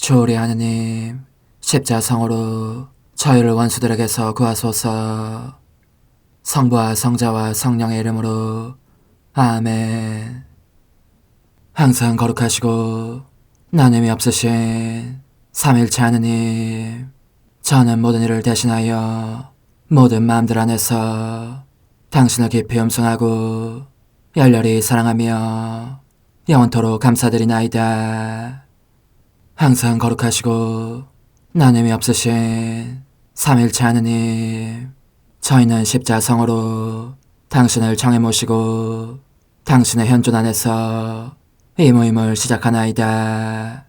주오리 하느님, 십자성으로 저희를 원수들에게서 구하소서. 성부와 성자와 성령의 이름으로 아멘. 항상 거룩하시고 나눔이 없으신 삼일체 하느님, 저는 모든 일을 대신하여 모든 마음들 안에서 당신을 깊이 음성하고 열렬히 사랑하며 영원토록 감사드리나이다. 항상 거룩하시고 나눔이 없으신 삼일체 하느님, 저희는 십자성으로 당신을 정해 모시고 당신의 현존 안에서 이 모임을 시작하나이다.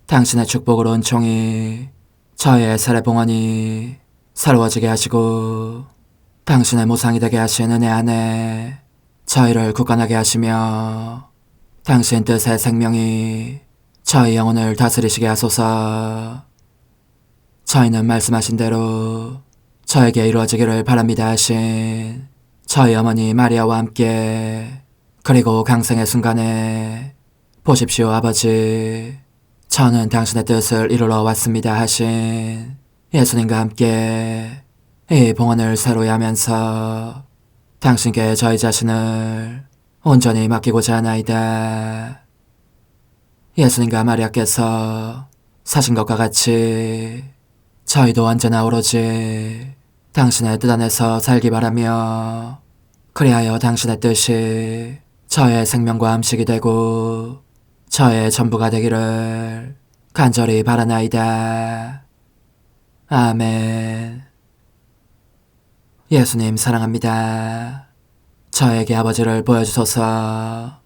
당신의 축복으로 은총이 저희의 세례봉헌이 새로워지게 하시고 당신의 모상이 되게 하신 은혜 안에 저희를 굳건하게 하시며 당신 뜻의 생명이 저희 영혼을 다스리시게 하소서. 저희는 말씀하신 대로 저에게 이루어지기를 바랍니다 하신 저희 어머니 마리아와 함께, 그리고 강생의 순간에 보십시오 아버지, 저는 당신의 뜻을 이루러 왔습니다 하신 예수님과 함께 이 봉헌을 새로이 하면서 당신께 저희 자신을 온전히 맡기고자 하나이다. 예수님과 마리아께서 사신 것과 같이 저희도 언제나 오로지 당신의 뜻 안에서 살기 바라며, 그리하여 당신의 뜻이 저의 생명과 음식이 되고 저의 전부가 되기를 간절히 바라나이다. 아멘. 예수님 사랑합니다. 저에게 아버지를 보여주소서.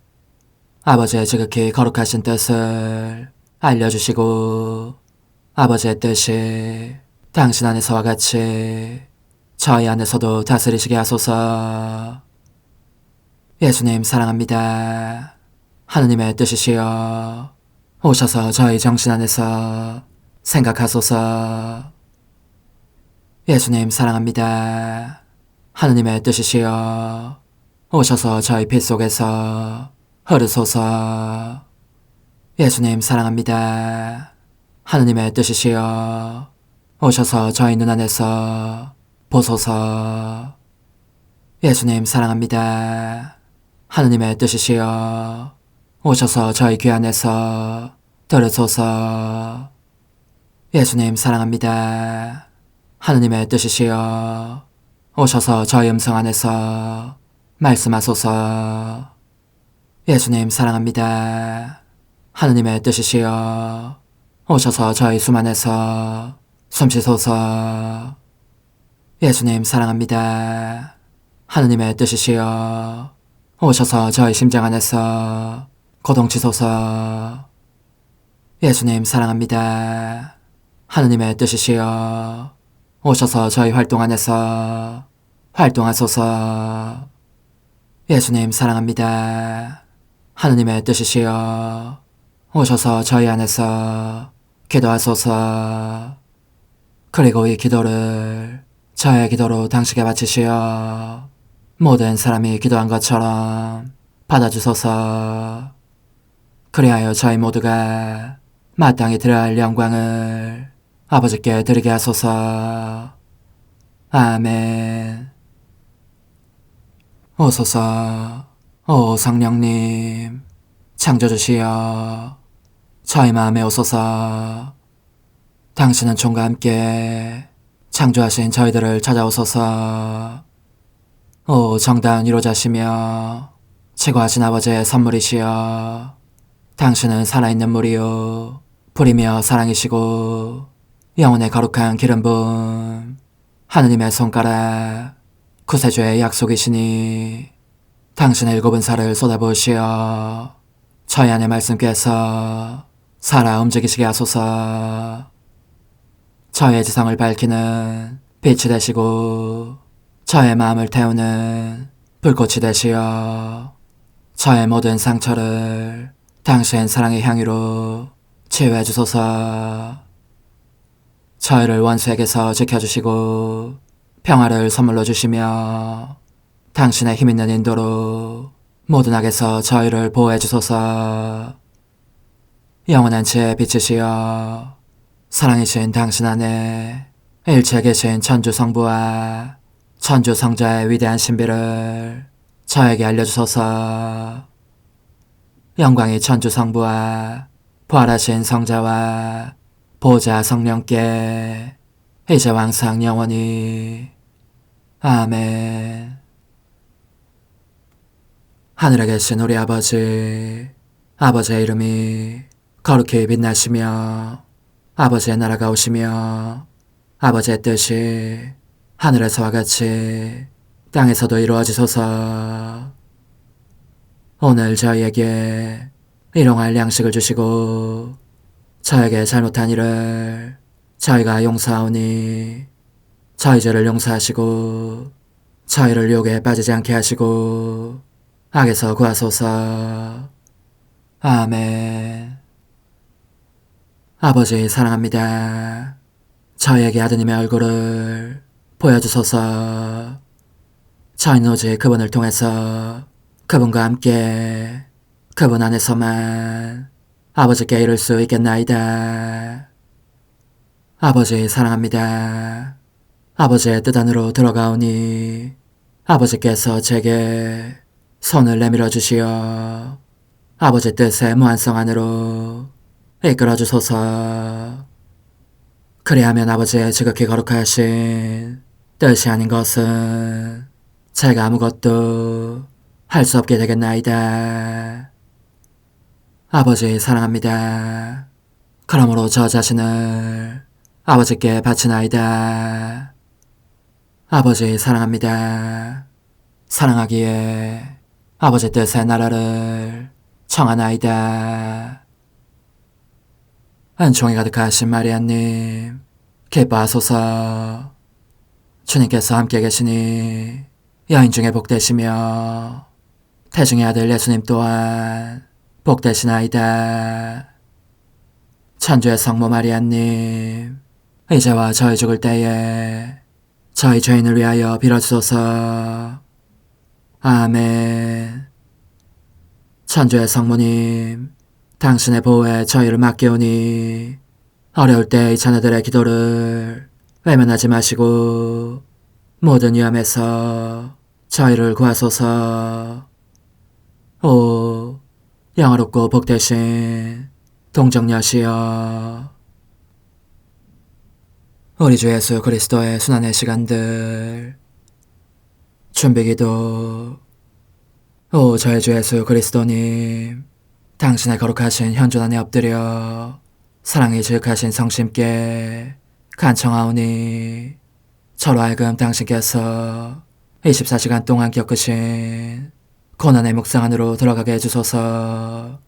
아버지의 지극히 거룩하신 뜻을 알려주시고 아버지의 뜻이 당신 안에서와 같이 저희 안에서도 다스리시게 하소서. 예수님 사랑합니다. 하느님의 뜻이시여 오셔서 저희 정신 안에서 생각하소서. 예수님 사랑합니다. 하느님의 뜻이시여 오셔서 저희 피 속에서 흐르소서. 예수님 사랑합니다. 하느님의 뜻이시여 오셔서 저희 눈 안에서 보소서. 예수님 사랑합니다. 하느님의 뜻이시여 오셔서 저희 귀 안에서 들으소서. 예수님 사랑합니다. 하느님의 뜻이시여 오셔서 저희 음성 안에서 말씀하소서. 예수님 사랑합니다. 하느님의 뜻이시여 오셔서 저희 숨 안에서 숨쉬소서. 예수님 사랑합니다. 하느님의 뜻이시여 오셔서 저희 심장 안에서 고동치소서. 예수님 사랑합니다. 하느님의 뜻이시여 오셔서 저희 활동 안에서 활동하소서. 예수님 사랑합니다. 하느님의 뜻이시여 오셔서 저희 안에서 기도하소서. 그리고 이 기도를 저의 기도로 당신께 바치시어 모든 사람이 기도한 것처럼 받아주소서. 그리하여 저희 모두가 마땅히 드려야 할 영광을 아버지께 드리게 하소서. 아멘. 오소서. 오 성령님 창조주시여 저희 마음에 오소서. 당신은 총과 함께 창조하신 저희들을 찾아오소서. 오 정다운 위로자시며 최고하신 아버지의 선물이시여 당신은 살아있는 물이요 불이며 사랑이시고 영혼의 거룩한 기름 부음 하느님의 손가락 구세주의 약속이시니 당신의 일곱은 살을 쏟아부으시어 저희 안의 말씀께서 살아 움직이시게 하소서. 저의 지성을 밝히는 빛이 되시고 저의 마음을 태우는 불꽃이 되시어 저의 모든 상처를 당신 사랑의 향유로 치유해 주소서. 저희를 원수에게서 지켜주시고 평화를 선물로 주시며 당신의 힘있는 인도로 모든 악에서 저희를 보호해 주소서. 영원한 제 빛이시여 사랑이신 당신 안에 일체 계신 천주 성부와 천주 성자의 위대한 신비를 저에게 알려주소서. 영광이 천주 성부와 부활하신 성자와 보좌 성령께 이제와 항상 영원히 아멘. 하늘에 계신 우리 아버지, 아버지의 이름이 거룩히 빛나시며 아버지의 나라가 오시며 아버지의 뜻이 하늘에서와 같이 땅에서도 이루어지소서. 오늘 저희에게 일용할 양식을 주시고 저에게 잘못한 일을 저희가 용서하오니 저희 죄를 용서하시고 저희를 유혹에 빠지지 않게 하시고 악에서 구하소서. 아멘. 아버지 사랑합니다. 저희에게 아드님의 얼굴을 보여주소서. 저희는 오직 그분을 통해서 그분과 함께 그분 안에서만 아버지께 이룰 수 있겠나이다. 아버지 사랑합니다. 아버지의 뜻 안으로 들어가오니 아버지께서 제게 손을 내밀어 주시어 아버지 뜻의 무한성 안으로 이끌어 주소서. 그리하면 아버지의 지극히 거룩하신 뜻이 아닌 것은 제가 아무것도 할 수 없게 되겠나이다. 아버지 사랑합니다. 그러므로 저 자신을 아버지께 바치나이다. 아버지 사랑합니다. 사랑하기에 아버지 뜻의 나라를 청하나이다. 은총이 가득하신 마리아님, 기뻐하소서. 주님께서 함께 계시니 여인 중에 복되시며 태중의 아들 예수님 또한 복되시나이다. 천주의 성모 마리아님, 이제와 저희 죽을 때에 저희 죄인을 위하여 빌어주소서. 아멘. 천주의 성모님, 당신의 보호에 저희를 맡기오니 어려울 때 이 자녀들의 기도를 외면하지 마시고 모든 위험에서 저희를 구하소서. 오, 영화롭고 복되신 동정녀시여, 우리 주 예수 그리스도의 순환의 시간들 준비기도. 오 저희 주 예수 그리스도님, 당신의 거룩하신 현존 안에 엎드려 사랑이 지극하신 성심께 간청하오니 저로 하여금 당신께서 24시간 동안 겪으신 고난의 묵상 안으로 들어가게 해주소서.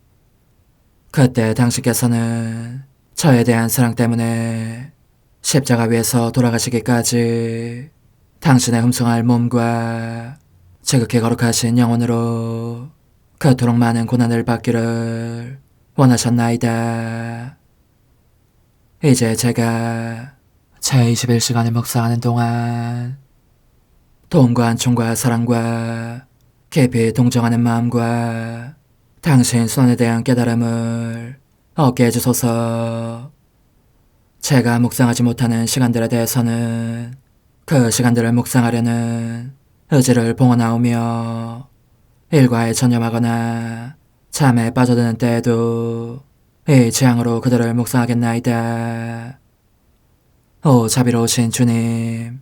그때 당신께서는 저에 대한 사랑 때문에 십자가 위에서 돌아가시기까지 당신의 흠숭할 몸과 지극히 거룩하신 영혼으로 그토록 많은 고난을 받기를 원하셨나이다. 이제 제가 제 21시간을 묵상하는 동안 도움과 안총과 사랑과 깊이 동정하는 마음과 당신 순환에 대한 깨달음을 얻게 해주소서. 제가 묵상하지 못하는 시간들에 대해서는 그 시간들을 묵상하려는 의지를 봉헌하오며 일과에 전념하거나 잠에 빠져드는 때에도 이 재앙으로 그들을 묵상하겠나이다. 오 자비로우신 주님,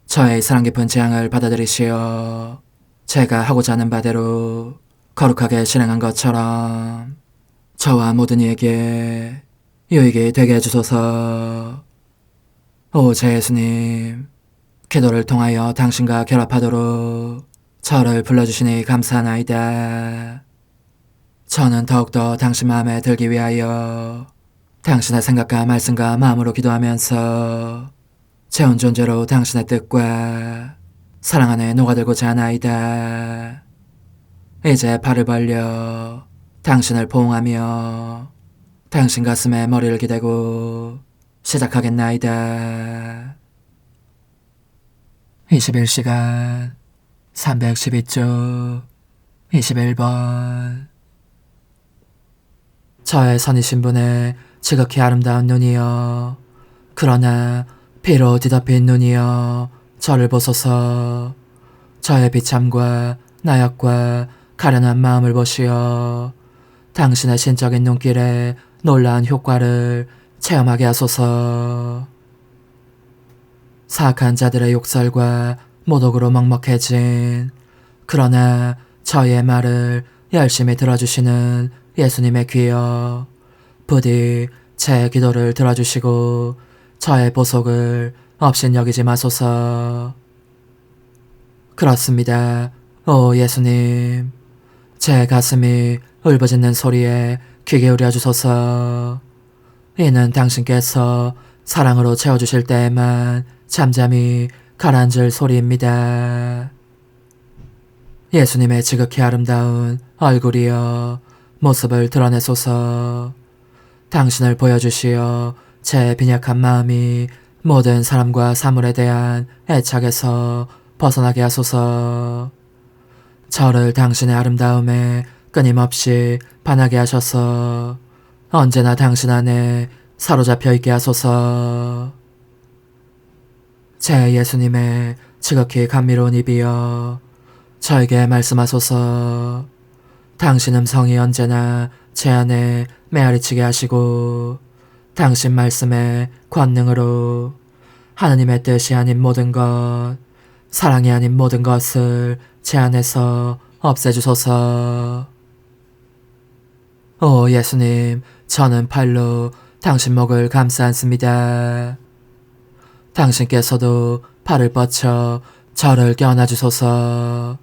저의 사랑 깊은 재앙을 받아들이시어 제가 하고자 하는 바대로 거룩하게 실행한 것처럼 저와 모든 이에게 유익이 되게 해주소서. 오 제 예수님, 기도를 통하여 당신과 결합하도록 저를 불러주시니 감사하나이다. 저는 더욱더 당신 마음에 들기 위하여 당신의 생각과 말씀과 마음으로 기도하면서 제 온 존재로 당신의 뜻과 사랑 안에 녹아들고자 하나이다. 이제 발을 벌려 당신을 포옹하며 당신 가슴에 머리를 기대고 시작하겠나이다. 21시간 312쪽 21번. 저의 선이신 분의 지극히 아름다운 눈이여, 그러나 피로 뒤덮인 눈이여, 저를 보소서. 저의 비참과 나약과 가련한 마음을 보시어 당신의 신적인 눈길에 놀라운 효과를 체험하게 하소서. 사악한 자들의 욕설과 모독으로 먹먹해진, 그러나 저희의 말을 열심히 들어주시는 예수님의 귀여, 부디 제 기도를 들어주시고 저의 보속을 업신여기지 마소서. 그렇습니다. 오 예수님, 제 가슴이 울부짖는 소리에 귀 기울여 주소서. 이는 당신께서 사랑으로 채워주실 때에만 잠잠히 가라앉을 소리입니다. 예수님의 지극히 아름다운 얼굴이여, 모습을 드러내소서. 당신을 보여주시어 제 빈약한 마음이 모든 사람과 사물에 대한 애착에서 벗어나게 하소서. 저를 당신의 아름다움에 끊임없이 반하게 하셔서 언제나 당신 안에 사로잡혀 있게 하소서. 제 예수님의 지극히 감미로운 입이여, 저에게 말씀하소서. 당신 음성이 언제나 제 안에 메아리치게 하시고 당신 말씀의 권능으로 하느님의 뜻이 아닌 모든 것, 사랑이 아닌 모든 것을 제 안에서 없애주소서. 오 예수님, 저는 팔로 당신 목을 감싸 안습니다. 당신께서도 팔을 뻗쳐 저를 껴안아주소서.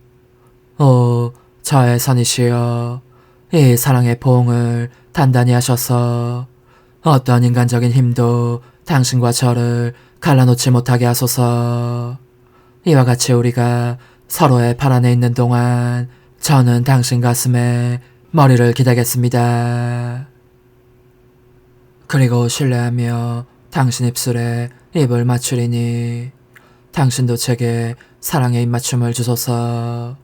오 저의 선이시여, 이 사랑의 보응을 단단히 하셔서 어떤 인간적인 힘도 당신과 저를 갈라놓지 못하게 하소서. 이와 같이 우리가 서로의 팔 안에 있는 동안 저는 당신 가슴에 머리를 기대겠습니다. 그리고 신뢰하며 당신 입술에 입을 맞추리니 당신도 제게 사랑의 입맞춤을 주소서.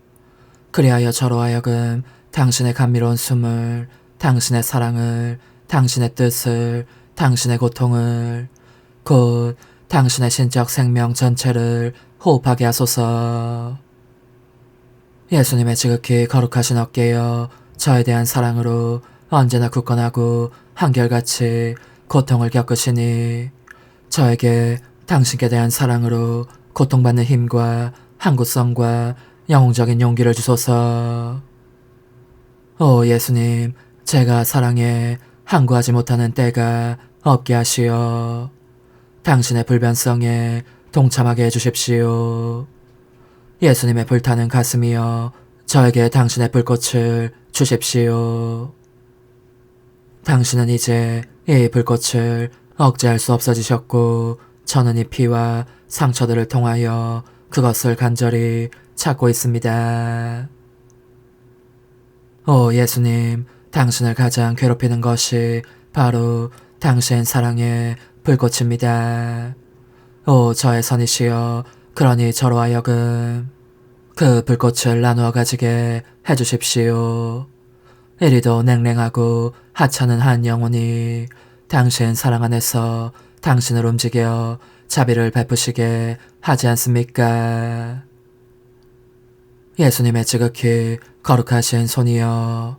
그리하여 저로 하여금 당신의 감미로운 숨을, 당신의 사랑을, 당신의 뜻을, 당신의 고통을, 곧 당신의 신적 생명 전체를 호흡하게 하소서. 예수님의 지극히 거룩하신 어깨여, 저에 대한 사랑으로 언제나 굳건하고 한결같이 고통을 겪으시니 저에게 당신께 대한 사랑으로 고통받는 힘과 항구성과 영웅적인 용기를 주소서. 오 예수님, 제가 사랑에 항구하지 못하는 때가 없게 하시어 당신의 불변성에 동참하게 해주십시오. 예수님의 불타는 가슴이여, 저에게 당신의 불꽃을 주십시오. 당신은 이제 이 불꽃을 억제할 수 없어지셨고 저는 이 피와 상처들을 통하여 그것을 간절히 찾고 있습니다. 오 예수님, 당신을 가장 괴롭히는 것이 바로 당신 사랑의 불꽃입니다. 오 저의 선이시여, 그러니 저로 하여금 그 불꽃을 나누어 가지게 해주십시오. 이리도 냉랭하고 하찮은 한 영혼이 당신 사랑 안에서 당신을 움직여 자비를 베푸시게 하지 않습니까? 예수님의 지극히 거룩하신 손이여,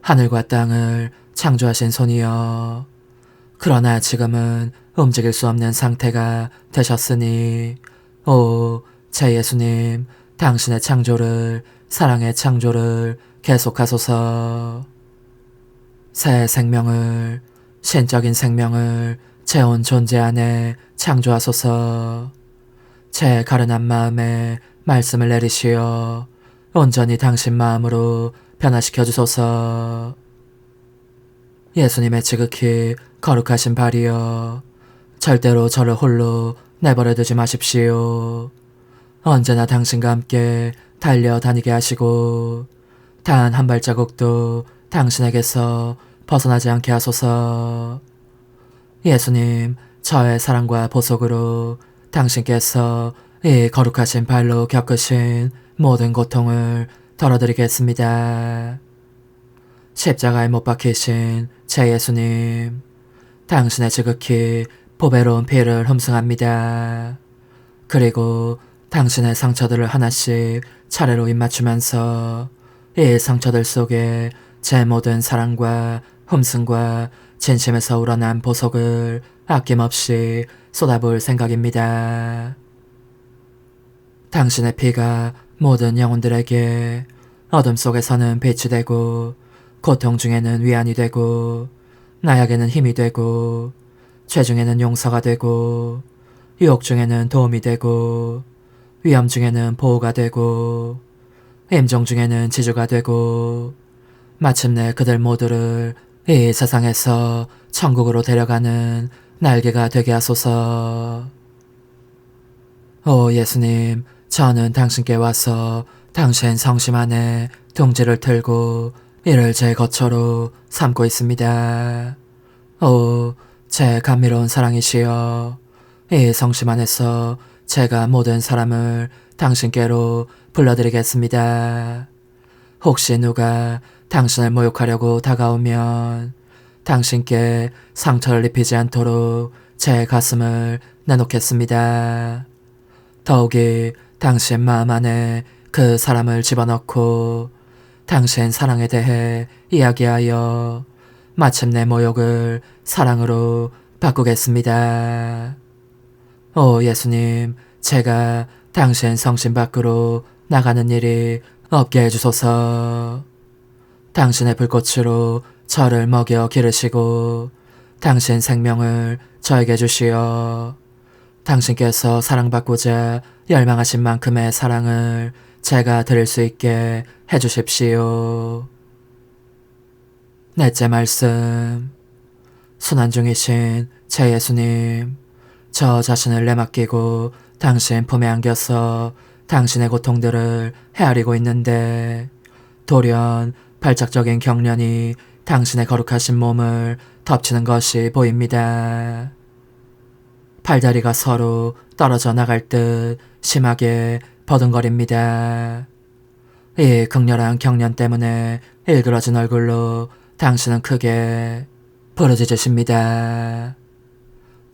하늘과 땅을 창조하신 손이여, 그러나 지금은 움직일 수 없는 상태가 되셨으니 오 제 예수님, 당신의 창조를, 사랑의 창조를 계속하소서. 새 생명을, 신적인 생명을 제 온 존재 안에 창조하소서. 제 가련한 마음에 말씀을 내리시어 온전히 당신 마음으로 변화시켜 주소서. 예수님의 지극히 거룩하신 발이여, 절대로 저를 홀로 내버려 두지 마십시오. 언제나 당신과 함께 달려다니게 하시고 단 한 발자국도 당신에게서 벗어나지 않게 하소서. 예수님, 저의 사랑과 보속으로 당신께서 이 거룩하신 발로 겪으신 모든 고통을 덜어드리겠습니다. 십자가에 못 박히신 제 예수님, 당신의 지극히 보배로운 피를 흠숭합니다. 그리고 당신의 상처들을 하나씩 차례로 입맞추면서 이 상처들 속에 제 모든 사랑과 흠승과 진심에서 우러난 보석을 아낌없이 쏟아부을 생각입니다. 당신의 피가 모든 영혼들에게 어둠 속에서는 빛이 되고, 고통 중에는 위안이 되고, 나약에는 힘이 되고, 죄 중에는 용서가 되고, 유혹 중에는 도움이 되고, 위험 중에는 보호가 되고, 임종 중에는 지주가 되고, 마침내 그들 모두를 이 세상에서 천국으로 데려가는 날개가 되게 하소서. 오 예수님, 저는 당신께 와서 당신 성심 안에 둥지를 틀고 이를 제 거처로 삼고 있습니다. 오, 제 감미로운 사랑이시여, 이 성심 안에서 제가 모든 사람을 당신께로 불러드리겠습니다. 혹시 누가 당신을 모욕하려고 다가오면 당신께 상처를 입히지 않도록 제 가슴을 내놓겠습니다. 더욱이 당신 마음 안에 그 사람을 집어넣고 당신 사랑에 대해 이야기하여 마침내 모욕을 사랑으로 바꾸겠습니다. 오 예수님, 제가 당신 성심 밖으로 나가는 일이 없게 해주소서. 당신의 불꽃으로 저를 먹여 기르시고 당신 생명을 저에게 주시어 당신께서 사랑받고자 열망하신 만큼의 사랑을 제가 드릴 수 있게 해주십시오. 넷째 말씀. 순환 중이신 제 예수님, 저 자신을 내맡기고 당신 품에 안겨서 당신의 고통들을 헤아리고 있는데 돌연 발작적인 경련이 당신의 거룩하신 몸을 덮치는 것이 보입니다. 팔다리가 서로 떨어져 나갈 듯 심하게 버둥거립니다. 이 극렬한 경련 때문에 일그러진 얼굴로 당신은 크게 부르짖으십니다.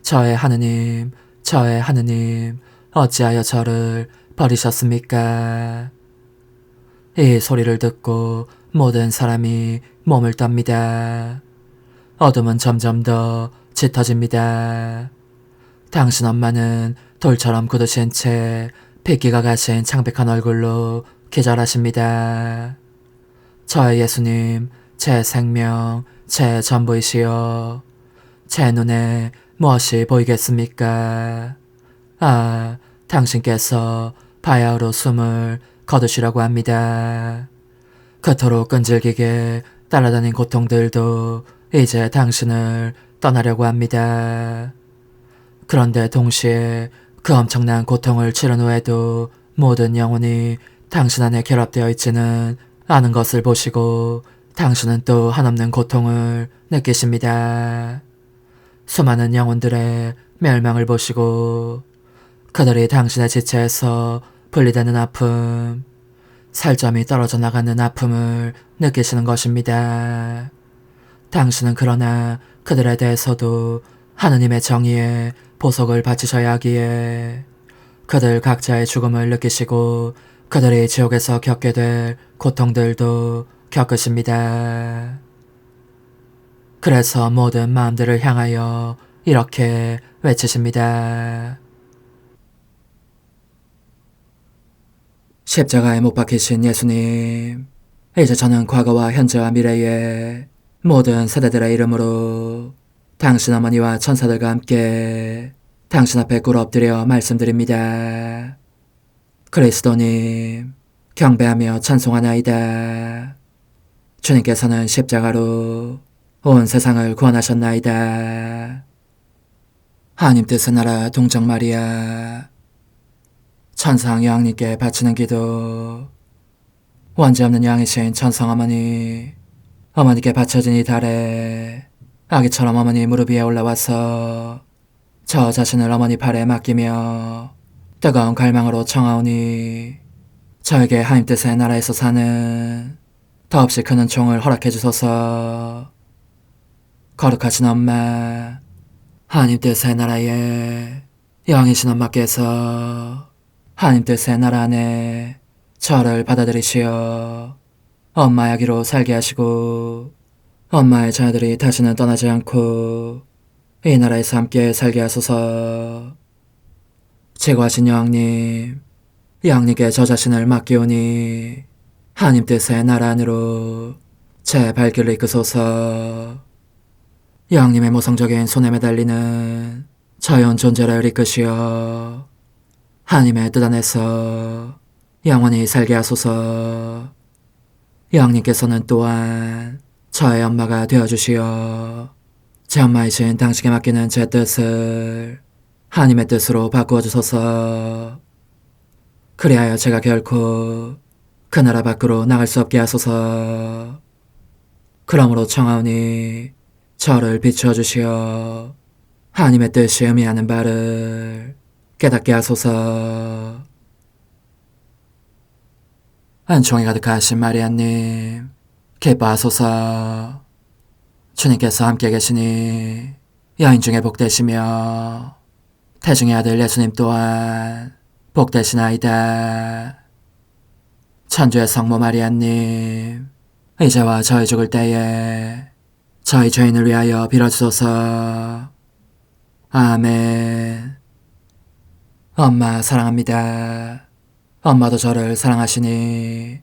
저의 하느님, 저의 하느님, 어찌하여 저를 버리셨습니까? 이 소리를 듣고 모든 사람이 몸을 떱니다. 어둠은 점점 더 짙어집니다. 당신 엄마는 돌처럼 굳으신 채 핏기가 가신 창백한 얼굴로 기절하십니다. 저의 예수님, 제 생명, 제 전부이시여, 제 눈에 무엇이 보이겠습니까? 아, 당신께서 바야흐로 숨을 거두시려고 합니다. 그토록 끈질기게 따라다닌 고통들도 이제 당신을 떠나려고 합니다. 그런데 동시에 그 엄청난 고통을 치른 후에도 모든 영혼이 당신 안에 결합되어 있지는 않은 것을 보시고 당신은 또 한없는 고통을 느끼십니다. 수많은 영혼들의 멸망을 보시고 그들이 당신의 지체에서 분리되는 아픔, 살점이 떨어져 나가는 아픔을 느끼시는 것입니다. 당신은 그러나 그들에 대해서도 하느님의 정의에 보석을 바치셔야 하기에 그들 각자의 죽음을 느끼시고 그들이 지옥에서 겪게 될 고통들도 겪으십니다. 그래서 모든 마음들을 향하여 이렇게 외치십니다. 십자가에 못 박히신 예수님, 이제 저는 과거와 현재와 미래의 모든 세대들의 이름으로 당신 어머니와 천사들과 함께 당신 앞에 꿇어 엎드려 말씀드립니다. 그리스도님, 경배하며 찬송하나이다. 주님께서는 십자가로 온 세상을 구원하셨나이다. 하나님 뜻의 나라 동정 마리아, 천상 여왕님께 바치는 기도. 원죄 없는 양이신 천상 어머니, 어머니께 바쳐진 이 달에 아기처럼 어머니 무릎 위에 올라와서 저 자신을 어머니 팔에 맡기며 뜨거운 갈망으로 청하오니 저에게 하나님 뜻의 나라에서 사는 더없이 큰 은총을 허락해 주소서. 거룩하신 엄마, 하나님 뜻의 나라에 영이신 엄마께서 하나님 뜻의 나라 안에 저를 받아들이시어 엄마 아기로 살게 하시고 엄마의 자녀들이 다시는 떠나지 않고 이 나라에서 함께 살게 하소서. 제거하신 여왕님, 여왕님께 저 자신을 맡기오니 하나님 뜻의 나라 안으로 제 발길을 이끄소서. 여왕님의 모성적인 손에 매달리는 자연 존재를 이끄시어 하나님의 뜻 안에서 영원히 살게 하소서. 여왕님께서는 또한 저의 엄마가 되어주시어 제 엄마이신 당신께 맡기는 제 뜻을 하나님의 뜻으로 바꾸어 주소서. 그리하여 제가 결코 그 나라 밖으로 나갈 수 없게 하소서. 그러므로 청하오니 저를 비추어 주시어 하나님의 뜻이 의미하는 바를 깨닫게 하소서. 은총이 가득하신 마리아님, 기뻐하소서. 주님께서 함께 계시니 여인 중에 복되시며 태중의 아들 예수님 또한 복되시나이다. 천주의 성모 마리아님, 이제와 저희 죽을 때에 저희 죄인을 위하여 빌어주소서. 아멘. 엄마 사랑합니다. 엄마도 저를 사랑하시니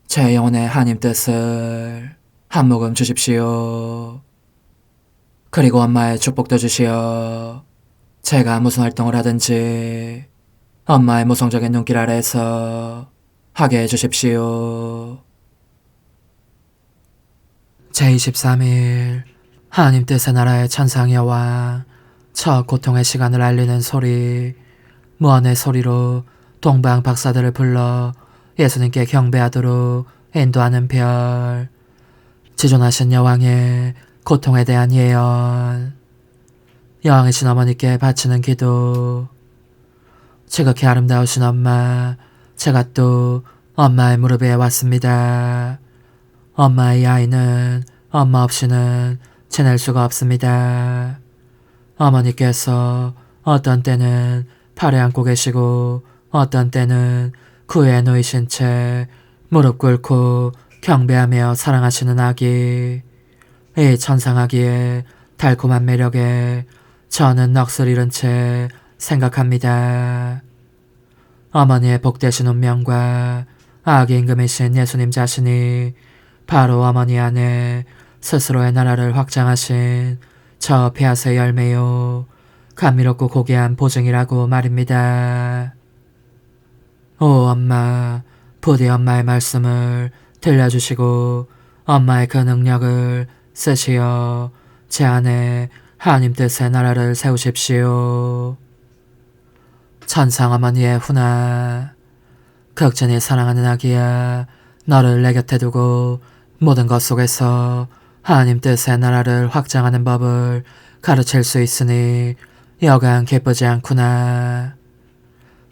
제 영혼의 하나님 뜻을 한 모금 주십시오. 그리고 엄마의 축복도 주시어 제가 무슨 활동을 하든지 엄마의 모성적인 눈길 아래에서 하게 해주십시오. 제23일 하나님 뜻의 나라의 천상 여왕, 첫 고통의 시간을 알리는 소리, 무언의 소리로 동방 박사들을 불러 예수님께 경배하도록 인도하는 별, 지존하신 여왕의 고통에 대한 예언, 여왕이신 어머니께 바치는 기도. 지극히 아름다우신 엄마, 제가 또 엄마의 무릎 위에 왔습니다. 엄마의 아이는 엄마 없이는 지낼 수가 없습니다. 어머니께서 어떤 때는 팔에 안고 계시고 어떤 때는 구에 놓이신 채 무릎 꿇고 경배하며 사랑하시는 아기, 이 천상아기의 달콤한 매력에 저는 넋을 잃은 채 생각합니다. 어머니의 복되신 운명과 아기 임금이신 예수님 자신이 바로 어머니 안에 스스로의 나라를 확장하신 저 폐하의 열매요, 감미롭고 고귀한 보증이라고 말입니다. 오 엄마, 부디 엄마의 말씀을 들려주시고 엄마의 그 능력을 쓰시어 제 안에 하나님 뜻의 나라를 세우십시오. 천상 어머니의 훈아, 극진히 사랑하는 아기야, 너를 내 곁에 두고 모든 것 속에서 하나님 뜻의 나라를 확장하는 법을 가르칠 수 있으니 여간 기쁘지 않구나.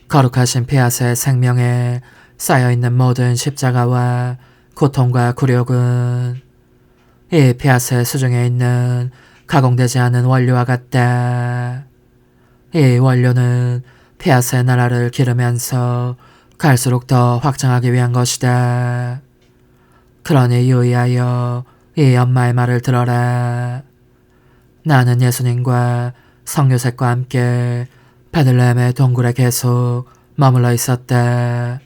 거룩하신 피아스의 생명에 쌓여있는 모든 십자가와 고통과 굴욕은 이 피아스의 수중에 있는 가공되지 않은 원료와 같다. 이 원료는 피아스의 나라를 기르면서 갈수록 더 확장하기 위한 것이다. 그러니 유의하여 이 엄마의 말을 들어라. 나는 예수님과 성요셉과 함께 베들레헴의 동굴에 계속 머물러 있었다.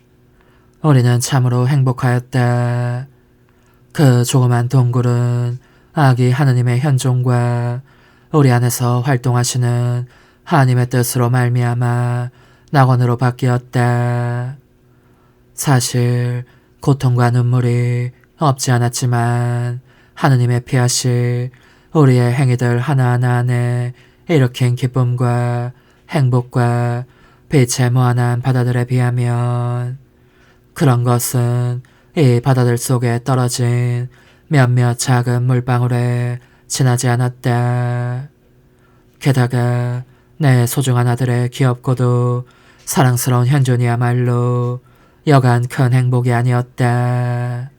우리는 참으로 행복하였다. 그 조그만 동굴은 아기 하느님의 현존과 우리 안에서 활동하시는 하나님의 뜻으로 말미암아 낙원으로 바뀌었다. 사실 고통과 눈물이 없지 않았지만 하느님의 피하시 우리의 행위들 하나하나 안에 일으킨 기쁨과 행복과 빛의 무한한 바다들에 비하면 그런 것은 이 바다들 속에 떨어진 몇몇 작은 물방울에 지나지 않았다. 게다가 내 소중한 아들의 귀엽고도 사랑스러운 현존이야말로 여간 큰 행복이 아니었다.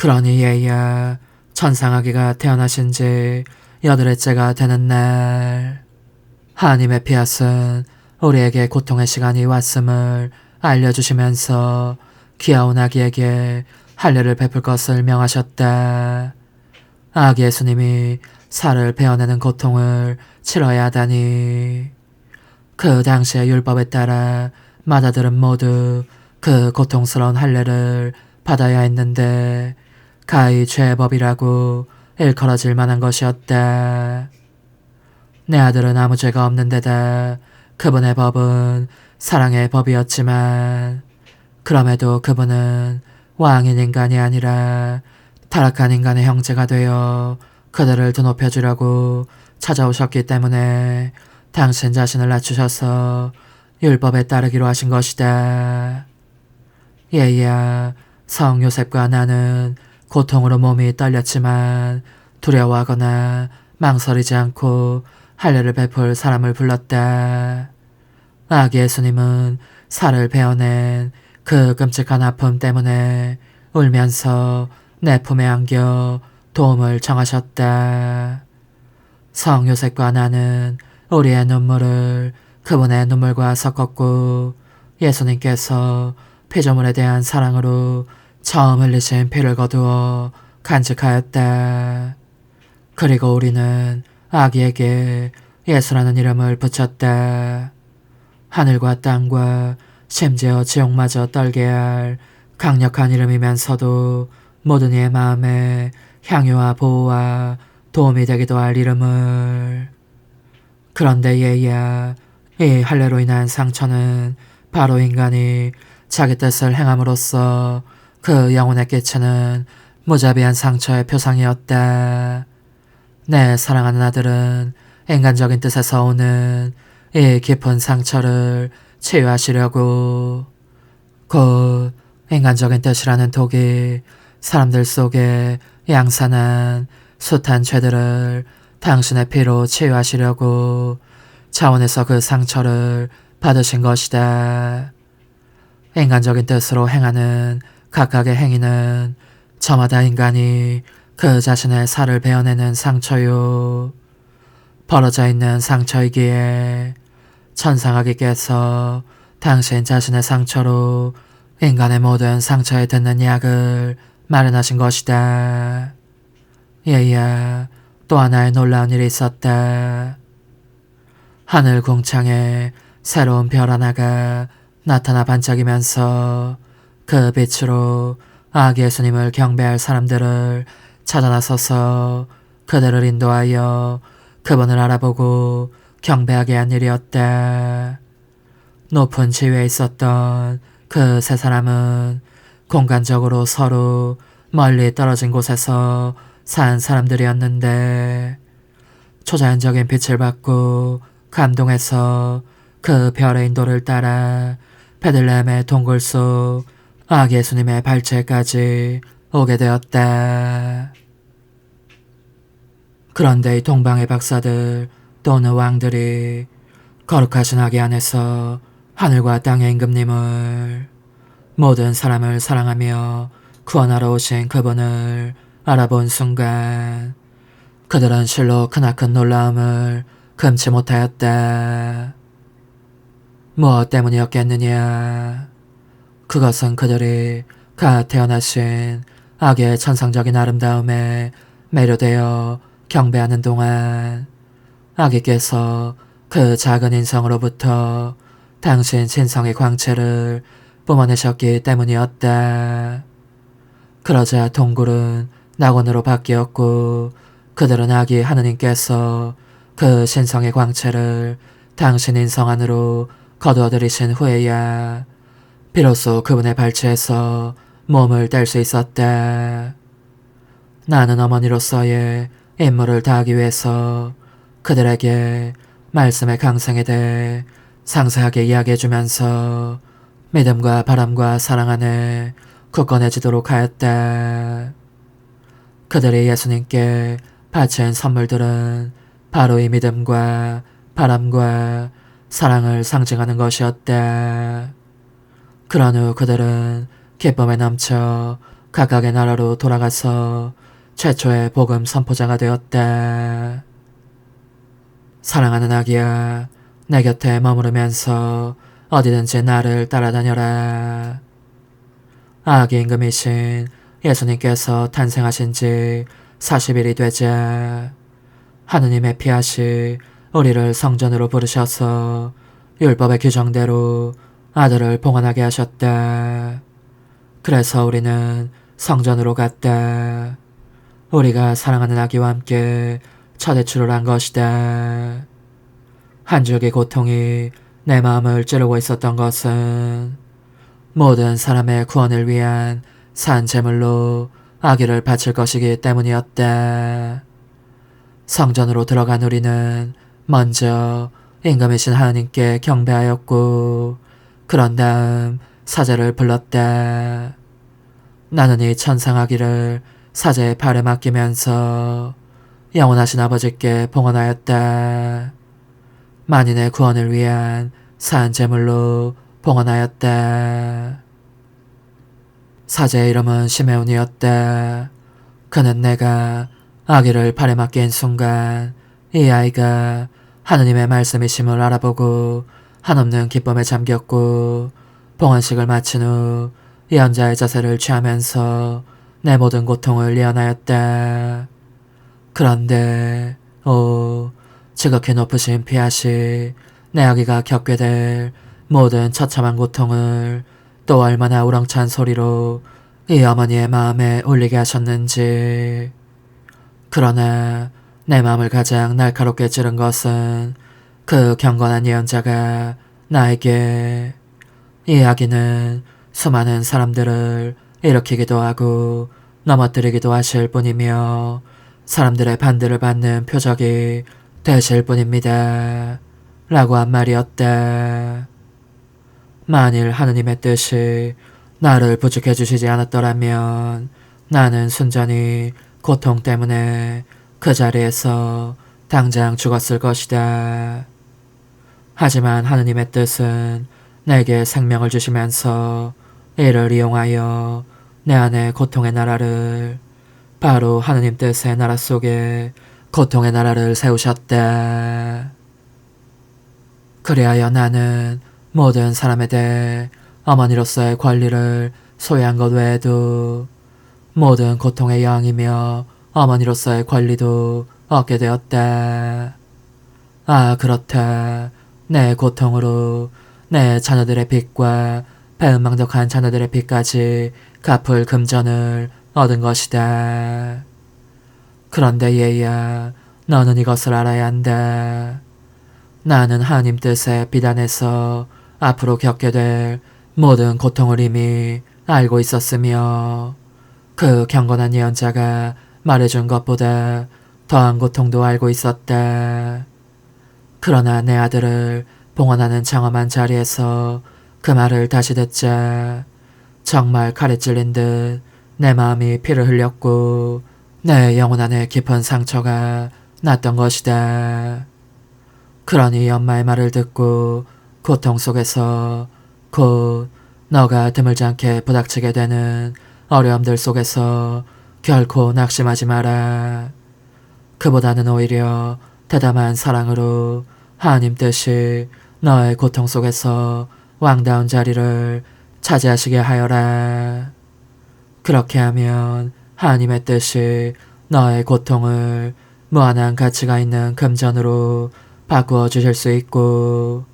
그러니 얘야, 천상아기가 태어나신 지 8일째가 되는 날, 하나님의 피앗은 우리에게 고통의 시간이 왔음을 알려주시면서 귀여운 아기에게 할례를 베풀 것을 명하셨다. 아기 예수님이 살을 베어내는 고통을 치러야 하다니. 그 당시의 율법에 따라 맏아들은 모두 그 고통스러운 할례를 받아야 했는데 가히 죄의 법이라고 일컬어질 만한 것이었다. 내 아들은 아무 죄가 없는 데다 그분의 법은 사랑의 법이었지만 그럼에도 그분은 왕인 인간이 아니라 타락한 인간의 형제가 되어 그들을 드높여주려고 찾아오셨기 때문에 당신 자신을 낮추셔서 율법에 따르기로 하신 것이다. 얘야, 성 요셉과 나는 고통으로 몸이 떨렸지만 두려워하거나 망설이지 않고 할례를 베풀 사람을 불렀다. 아기 예수님은 살을 베어낸 그 끔찍한 아픔 때문에 울면서 내 품에 안겨 도움을 청하셨다. 성 요셉과 나는 우리의 눈물을 그분의 눈물과 섞었고 예수님께서 피조물에 대한 사랑으로 처음 흘리신 피를 거두어 간직하였다. 그리고 우리는 아기에게 예수라는 이름을 붙였다. 하늘과 땅과 심지어 지옥마저 떨게 할 강력한 이름이면서도 모든 이의 마음에 향유와 보호와 도움이 되기도 할 이름을. 그런데 얘야, 이 할례로 인한 상처는 바로 인간이 자기 뜻을 행함으로써 그 영혼에 끼치는 무자비한 상처의 표상이었다. 내 사랑하는 아들은 인간적인 뜻에서 오는 이 깊은 상처를 치유하시려고 곧 인간적인 뜻이라는 독이 사람들 속에 양산한 숱한 죄들을 당신의 피로 치유하시려고 차원에서 그 상처를 받으신 것이다. 인간적인 뜻으로 행하는 각각의 행위는 저마다 인간이 그 자신의 살을 베어내는 상처요. 벌어져 있는 상처이기에 천상아기께서 당신 자신의 상처로 인간의 모든 상처에 듣는 약을 마련하신 것이다. 얘야, 또 하나의 놀라운 일이 있었다. 하늘 궁창에 새로운 별 하나가 나타나 반짝이면서 그 빛으로 아기 예수님을 경배할 사람들을 찾아 나서서 그들을 인도하여 그분을 알아보고 경배하게 한 일이었다. 높은 지위에 있었던 그 세 사람은 공간적으로 서로 멀리 떨어진 곳에서 산 사람들이었는데 초자연적인 빛을 받고 감동해서 그 별의 인도를 따라 베들레헴의 동굴 속 아기 예수님의 발치에까지 오게 되었다. 그런데 이 동방의 박사들 또는 왕들이 거룩하신 아기 안에서 하늘과 땅의 임금님을 모든 사람을 사랑하며 구원하러 오신 그분을 알아본 순간 그들은 실로 크나큰 놀라움을 금치 못하였다. 무엇 때문이었겠느냐? 그것은 그들이 갓 태어나신 아기의 천상적인 아름다움에 매료되어 경배하는 동안 아기께서 그 작은 인성으로부터 당신 신성의 광채를 뿜어내셨기 때문이었다. 그러자 동굴은 낙원으로 바뀌었고 그들은 아기 하느님께서 그 신성의 광채를 당신 인성 안으로 거두어들이신 후에야 비로소 그분의 발치에서 몸을 뗄 수 있었다. 나는 어머니로서의 임무를 다하기 위해서 그들에게 말씀의 강성에 대해 상세하게 이야기해주면서 믿음과 바람과 사랑 안에 굳건해지도록 하였다. 그들이 예수님께 바친 선물들은 바로 이 믿음과 바람과 사랑을 상징하는 것이었다. 그런 후 그들은 기쁨에 넘쳐 각각의 나라로 돌아가서 최초의 복음 선포자가 되었다. 사랑하는 아기야, 내 곁에 머무르면서 어디든지 나를 따라다녀라. 아기 임금이신 예수님께서 탄생하신 지 40일이 되자 하느님의 피하시 우리를 성전으로 부르셔서 율법의 규정대로 아들을 봉헌하게 하셨다. 그래서 우리는 성전으로 갔다. 우리가 사랑하는 아기와 함께 첫 외출을 한 것이다. 한 줄기 고통이 내 마음을 찌르고 있었던 것은 모든 사람의 구원을 위한 산 제물로 아기를 바칠 것이기 때문이었다. 성전으로 들어간 우리는 먼저 임금이신 하느님께 경배하였고 그런 다음 사제를 불렀다. 나는 이 천상 아기를 사제의 발에 맡기면서 영원하신 아버지께 봉헌하였다. 만인의 구원을 위한 산 제물로 봉헌하였다. 사제의 이름은 시메온이었다. 그는 내가 아기를 발에 맡긴 순간 이 아이가 하느님의 말씀이심을 알아보고 한없는 기쁨에 잠겼고 봉헌식을 마친 후 예언자의 자세를 취하면서 내 모든 고통을 예언하였다. 그런데 지극히 높으신 피하시 내 아기가 겪게 될 모든 처참한 고통을 또 얼마나 우렁찬 소리로 이 어머니의 마음에 울리게 하셨는지. 그러나 내 마음을 가장 날카롭게 찌른 것은 그 경건한 예언자가 나에게 이 아기는 수많은 사람들을 일으키기도 하고 넘어뜨리기도 하실 뿐이며 사람들의 반대를 받는 표적이 되실 뿐입니다. 라고 한 말이었다. 만일 하느님의 뜻이 나를 부축해 주시지 않았더라면 나는 순전히 고통 때문에 그 자리에서 당장 죽었을 것이다. 하지만 하느님의 뜻은 내게 생명을 주시면서 이를 이용하여 내 안에 고통의 나라를 바로 하느님 뜻의 나라 속에 고통의 나라를 세우셨다. 그리하여 나는 모든 사람에 대해 어머니로서의 권리를 소유한 것 외에도 모든 고통의 여왕이며 어머니로서의 권리도 얻게 되었다. 아, 그렇다. 내 고통으로 내 자녀들의 빚과 배은망덕한 자녀들의 빚까지 갚을 금전을 얻은 것이다. 그런데 얘야, 너는 이것을 알아야 한다. 나는 하나님 뜻의 비단에서 앞으로 겪게 될 모든 고통을 이미 알고 있었으며 그 경건한 예언자가 말해준 것보다 더한 고통도 알고 있었다. 그러나 내 아들을 봉헌하는 장엄한 자리에서 그 말을 다시 듣자 정말 칼에 찔린 듯 내 마음이 피를 흘렸고 내 영혼 안에 깊은 상처가 났던 것이다. 그러니 엄마의 말을 듣고 고통 속에서 곧 너가 드물지 않게 부닥치게 되는 어려움들 속에서 결코 낙심하지 마라. 그보다는 오히려 대담한 사랑으로 하나님 뜻이 너의 고통 속에서 왕다운 자리를 차지하시게 하여라. 그렇게 하면 하나님의 뜻이 너의 고통을 무한한 가치가 있는 금전으로 바꾸어 주실 수 있고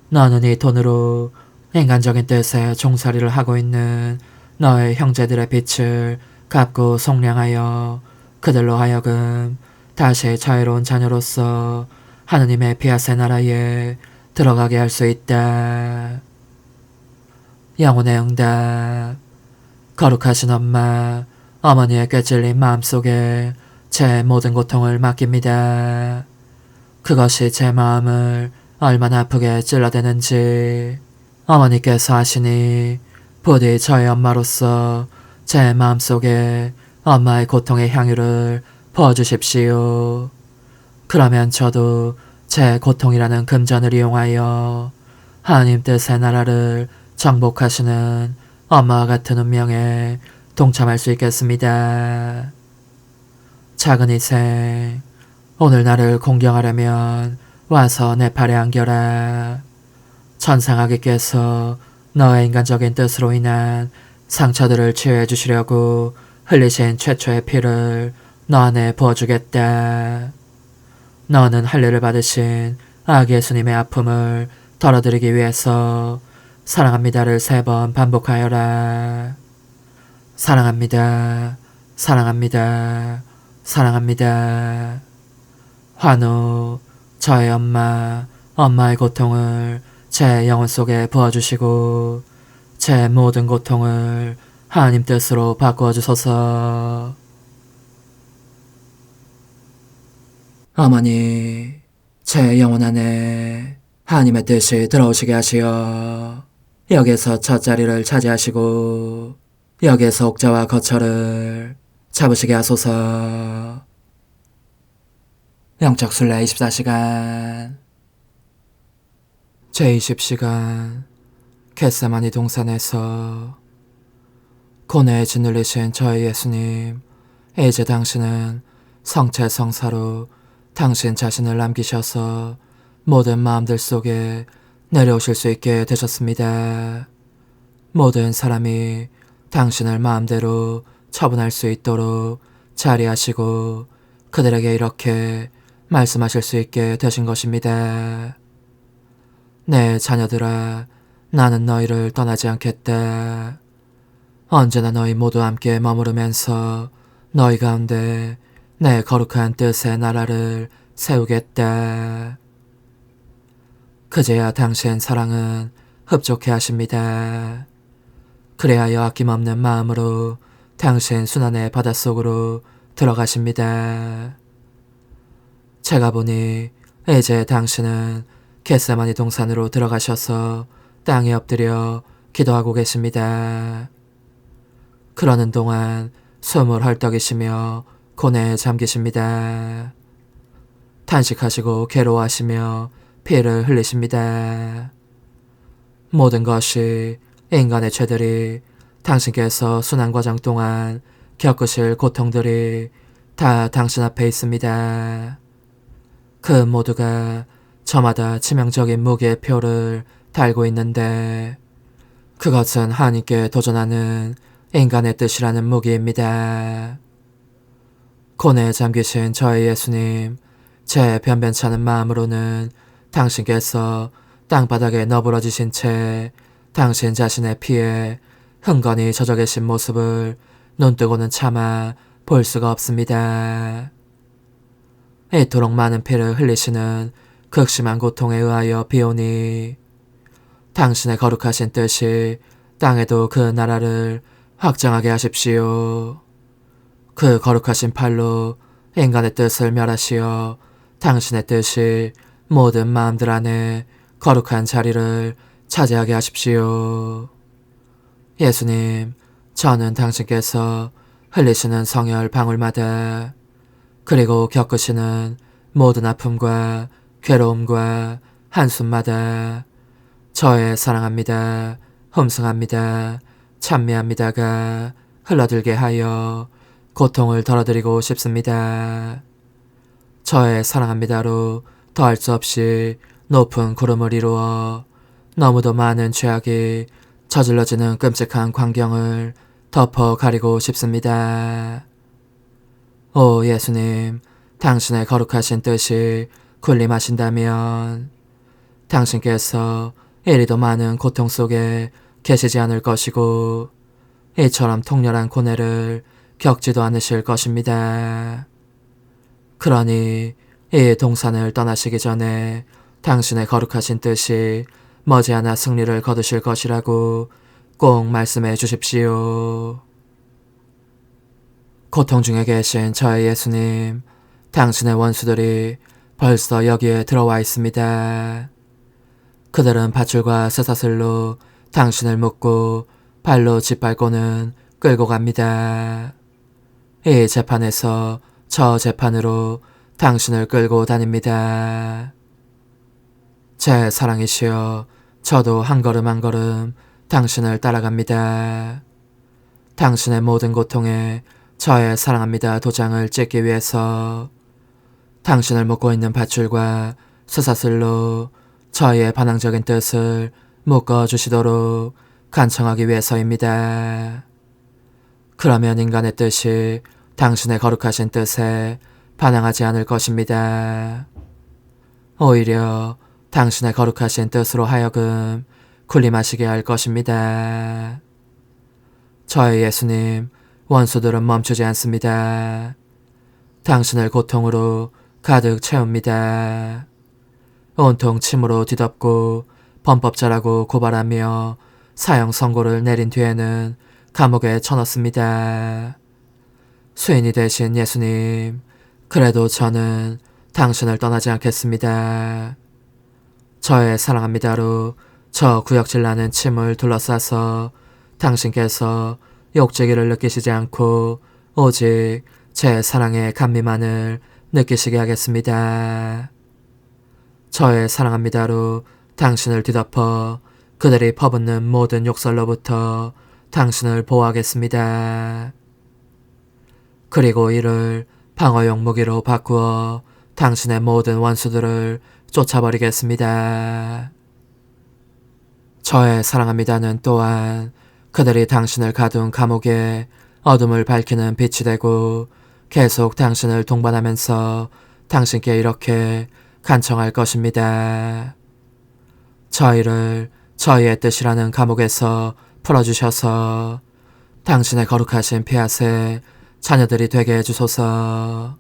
너는 이 돈으로 인간적인 뜻에 종살이를 하고 있는 너의 형제들의 빚을 갚고 속량하여 그들로 하여금 다시 자유로운 자녀로서 하느님의 피아세 나라에 들어가게 할 수 있다. 영혼의 응답. 거룩하신 엄마, 어머니의 꿰찔린 마음속에 제 모든 고통을 맡깁니다. 그것이 제 마음을 얼마나 아프게 찔러대는지 어머니께서 하시니 부디 저의 엄마로서 제 마음속에 엄마의 고통의 향유를 부어주십시오. 그러면 저도 제 고통이라는 금전을 이용하여 하나님 뜻의 나라를 정복하시는 엄마와 같은 운명에 동참할 수 있겠습니다. 작은 희생, 오늘 나를 공경하려면 와서 내 팔에 안겨라. 천상아기께서 너의 인간적인 뜻으로 인한 상처들을 치유해 주시려고 흘리신 최초의 피를 너 안에 부어주겠다. 너는 할례를 받으신 아기 예수님의 아픔을 덜어드리기 위해서 사랑합니다를 3번 반복하여라. 사랑합니다. 사랑합니다. 사랑합니다. 환우, 저의 엄마의 고통을 제 영혼 속에 부어주시고 제 모든 고통을 하나님 뜻으로 바꾸어 주소서. 어머니, 제 영혼 안에 하나님의 뜻이 들어오시게 하시어 여기에서 첫 자리를 차지하시고 여기에서 옥자와 거처를 잡으시게 하소서. 영적 순례 24시간 제20시간 겟세마니 동산에서 고뇌에 짓눌리신 저희 예수님, 이제 당신은 성체 성사로 당신 자신을 남기셔서 모든 마음들 속에 내려오실 수 있게 되셨습니다. 모든 사람이 당신을 마음대로 처분할 수 있도록 자리하시고 그들에게 이렇게 말씀하실 수 있게 되신 것입니다. 내 자녀들아, 나는 너희를 떠나지 않겠다. 언제나 너희 모두 함께 머무르면서 너희 가운데 내 거룩한 뜻의 나라를 세우겠다. 그제야 당신 사랑은 흡족해 하십니다. 그래하여 아낌없는 마음으로 당신 순환의 바닷속으로 들어가십니다. 제가 보니 이제 당신은 겟세마니 동산으로 들어가셔서 땅에 엎드려 기도하고 계십니다. 그러는 동안 숨을 헐떡이시며 고뇌에 잠기십니다. 탄식하시고 괴로워하시며 피를 흘리십니다. 모든 것이 인간의 죄들이 당신께서 순환과정 동안 겪으실 고통들이 다 당신 앞에 있습니다. 그 모두가 저마다 치명적인 무게의 표를 달고 있는데 그것은 하나님께 도전하는 인간의 뜻이라는 무기입니다. 고뇌에 잠기신 저의 예수님, 제 변변찮은 마음으로는 당신께서 땅바닥에 너부러지신 채 당신 자신의 피에 흥건히 젖어 계신 모습을 눈뜨고는 차마 볼 수가 없습니다. 이토록 많은 피를 흘리시는 극심한 고통에 의하여 비오니 당신의 거룩하신 뜻이 땅에도 그 나라를 확장하게 하십시오. 그 거룩하신 팔로 인간의 뜻을 멸하시어 당신의 뜻이 모든 마음들 안에 거룩한 자리를 차지하게 하십시오. 예수님, 저는 당신께서 흘리시는 성혈 방울마다 그리고 겪으시는 모든 아픔과 괴로움과 한숨마다 저의 사랑합니다, 흠숭합니다, 찬미합니다가 흘러들게 하여 고통을 덜어드리고 싶습니다. 저의 사랑합니다로 더할 수 없이 높은 구름을 이루어 너무도 많은 죄악이 저질러지는 끔찍한 광경을 덮어 가리고 싶습니다. 오 예수님, 당신의 거룩하신 뜻이 군림하신다면 당신께서 이리도 많은 고통 속에 계시지 않을 것이고 이처럼 통렬한 고뇌를 겪지도 않으실 것입니다. 그러니 이 동산을 떠나시기 전에 당신의 거룩하신 뜻이 머지않아 승리를 거두실 것이라고 꼭 말씀해 주십시오. 고통 중에 계신 저의 예수님, 당신의 원수들이 벌써 여기에 들어와 있습니다. 그들은 밧줄과 쇠사슬로 당신을 묶고 발로 짓밟고는 끌고 갑니다. 이 재판에서 저 재판으로 당신을 끌고 다닙니다. 제 사랑이시여, 저도 한 걸음 한 걸음 당신을 따라갑니다. 당신의 모든 고통에 저의 사랑합니다 도장을 찍기 위해서 당신을 묶고 있는 밧줄과 쇠사슬로 저의 반항적인 뜻을 묶어주시도록 간청하기 위해서입니다. 그러면 인간의 뜻이 당신의 거룩하신 뜻에 반항하지 않을 것입니다. 오히려 당신의 거룩하신 뜻으로 하여금 군림하시게 할 것입니다. 저의 예수님, 원수들은 멈추지 않습니다. 당신을 고통으로 가득 채웁니다. 온통 침으로 뒤덮고 범법자라고 고발하며 사형 선고를 내린 뒤에는 감옥에 쳐넣습니다. 수인이 되신 예수님, 그래도 저는 당신을 떠나지 않겠습니다. 저의 사랑합니다로 저 구역질 나는 침을 둘러싸서 당신께서 욕제기를 느끼시지 않고 오직 제 사랑의 감미만을 느끼시게 하겠습니다. 저의 사랑합니다로 당신을 뒤덮어 그들이 퍼붓는 모든 욕설로부터 당신을 보호하겠습니다. 그리고 이를 방어용 무기로 바꾸어 당신의 모든 원수들을 쫓아버리겠습니다. 저의 사랑합니다는 또한 그들이 당신을 가둔 감옥에 어둠을 밝히는 빛이 되고 계속 당신을 동반하면서 당신께 이렇게 간청할 것입니다. 저희를 저희의 뜻이라는 감옥에서 풀어주셔서 당신의 거룩하신 피앗의 자녀들이 되게 해주소서.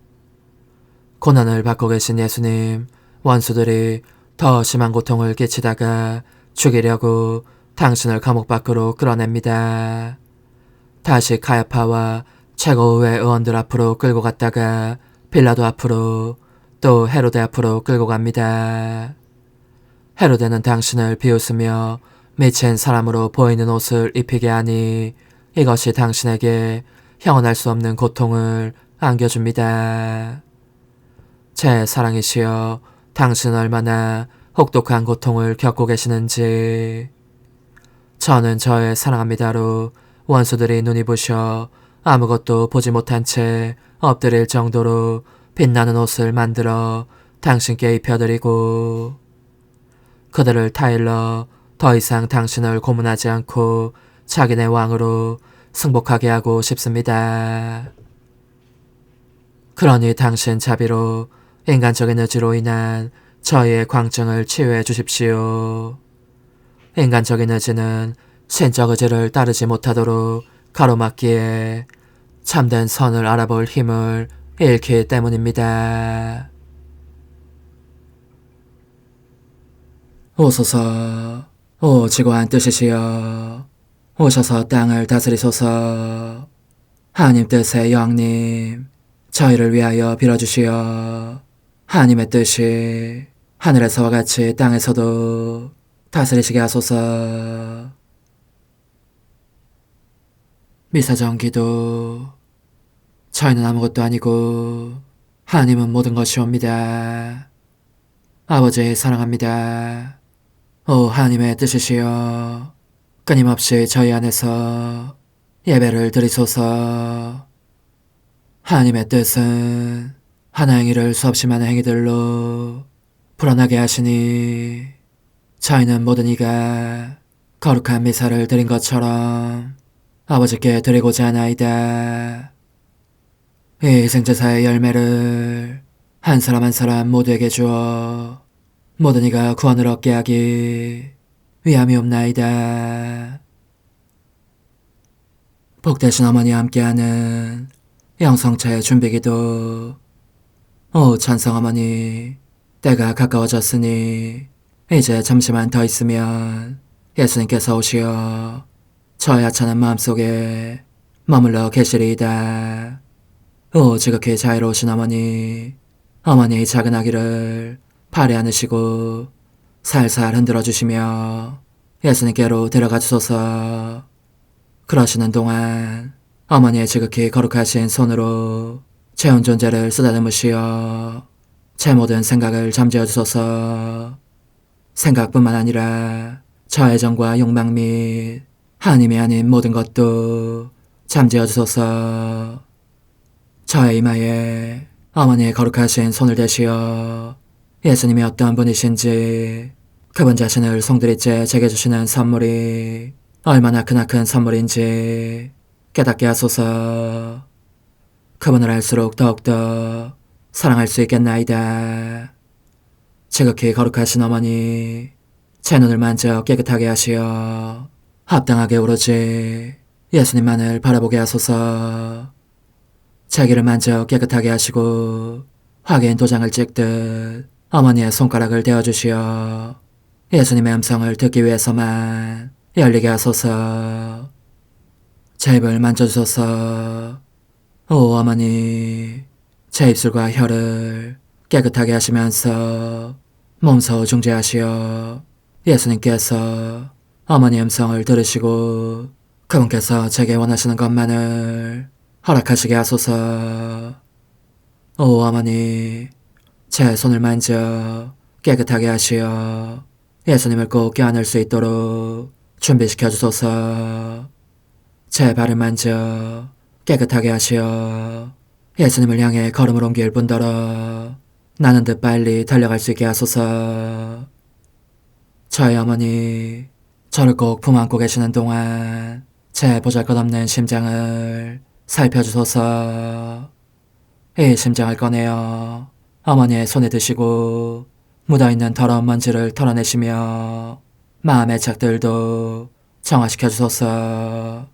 고난을 받고 계신 예수님, 원수들이 더 심한 고통을 끼치다가 죽이려고 당신을 감옥 밖으로 끌어냅니다. 다시 카야파와 최고의회 의원들 앞으로 끌고 갔다가 빌라도 앞으로 또 헤로데 앞으로 끌고 갑니다. 헤로데는 당신을 비웃으며 미친 사람으로 보이는 옷을 입히게 하니 이것이 당신에게 형언할 수 없는 고통을 안겨줍니다. 제 사랑이시여, 당신은 얼마나 혹독한 고통을 겪고 계시는지. 저는 저의 사랑합니다로 원수들이 눈이 부셔 아무것도 보지 못한 채 엎드릴 정도로 빛나는 옷을 만들어 당신께 입혀드리고 그들을 타일러 더 이상 당신을 고문하지 않고 자기네 왕으로 승복하게 하고 싶습니다. 그러니 당신 자비로 인간적인 의지로 인한 저희의 광증을 치유해 주십시오. 인간적인 의지는 신적 의지를 따르지 못하도록 가로막기에 참된 선을 알아볼 힘을 잃기 때문입니다. 오소서, 오 지고한 뜻이시여, 오셔서 땅을 다스리소서. 하나님 뜻의 여왕님, 저희를 위하여 빌어주시어. 하나님의 뜻이 하늘에서와 같이 땅에서도 다스리시게 하소서. 미사정 기도. 저희는 아무것도 아니고 하나님은 모든 것이옵니다. 아버지 사랑합니다. 오 하나님의 뜻이시여, 끊임없이 저희 안에서 예배를 드리소서. 하나님의 뜻은 하나의 일을 수없이 많은 행위들로 불어나게 하시니 저희는 모든 이가 거룩한 미사를 드린 것처럼 아버지께 드리고자 하나이다. 이 희생제사의 열매를 한 사람 한 사람 모두에게 주어 모든 이가 구원을 얻게 하기 위함이옵나이다. 복되신 어머니와 함께하는 영성차의 준비기도. 오 찬성 어머니, 때가 가까워졌으니 이제 잠시만 더 있으면 예수님께서 오시어 저의 하찮은 마음속에 머물러 계시리이다. 오 지극히 자유로우신 어머니, 어머니의 작은 아기를 팔에 안으시고 살살 흔들어 주시며 예수님께로 데려가 주소서. 그러시는 동안 어머니의 지극히 거룩하신 손으로 제 온 존재를 쓰다듬으시어 제 모든 생각을 잠재워 주소서. 생각뿐만 아니라 저의 정과 욕망 및 하나님이 아닌 모든 것도 잠재워 주소서. 저의 이마에 어머니의 거룩하신 손을 대시어 예수님이 어떤 분이신지, 그분 자신을 송두리째 제게 주시는 선물이 얼마나 크나큰 선물인지 깨닫게 하소서. 그분을 알수록 더욱더 사랑할 수 있겠나이다. 지극히 거룩하신 어머니, 제 눈을 만져 깨끗하게 하시어 합당하게 오로지 예수님만을 바라보게 하소서. 제 귀를 만져 깨끗하게 하시고 확인 도장을 찍듯 어머니의 손가락을 대어주시어 예수님의 음성을 듣기 위해서만 열리게 하소서. 제 입을 만져주소서. 오 어머니, 제 입술과 혀를 깨끗하게 하시면서 몸소 중재하시어 예수님께서 어머니의 음성을 들으시고 그분께서 제게 원하시는 것만을 허락하시게 하소서. 오 어머니, 제 손을 만져 깨끗하게 하시어 예수님을 꼭 껴안을 수 있도록 준비시켜 주소서. 제 발을 만져 깨끗하게 하시어 예수님을 향해 걸음을 옮길 뿐더러 나는 듯 빨리 달려갈 수 있게 하소서. 저희 어머니, 저를 꼭 품 안고 계시는 동안 제 보잘것없는 심장을 살펴주소서. 이 심장을 꺼내어 어머니의 손에 드시고 묻어있는 더러운 먼지를 털어내시며 마음의 착들도 정화시켜 주소서.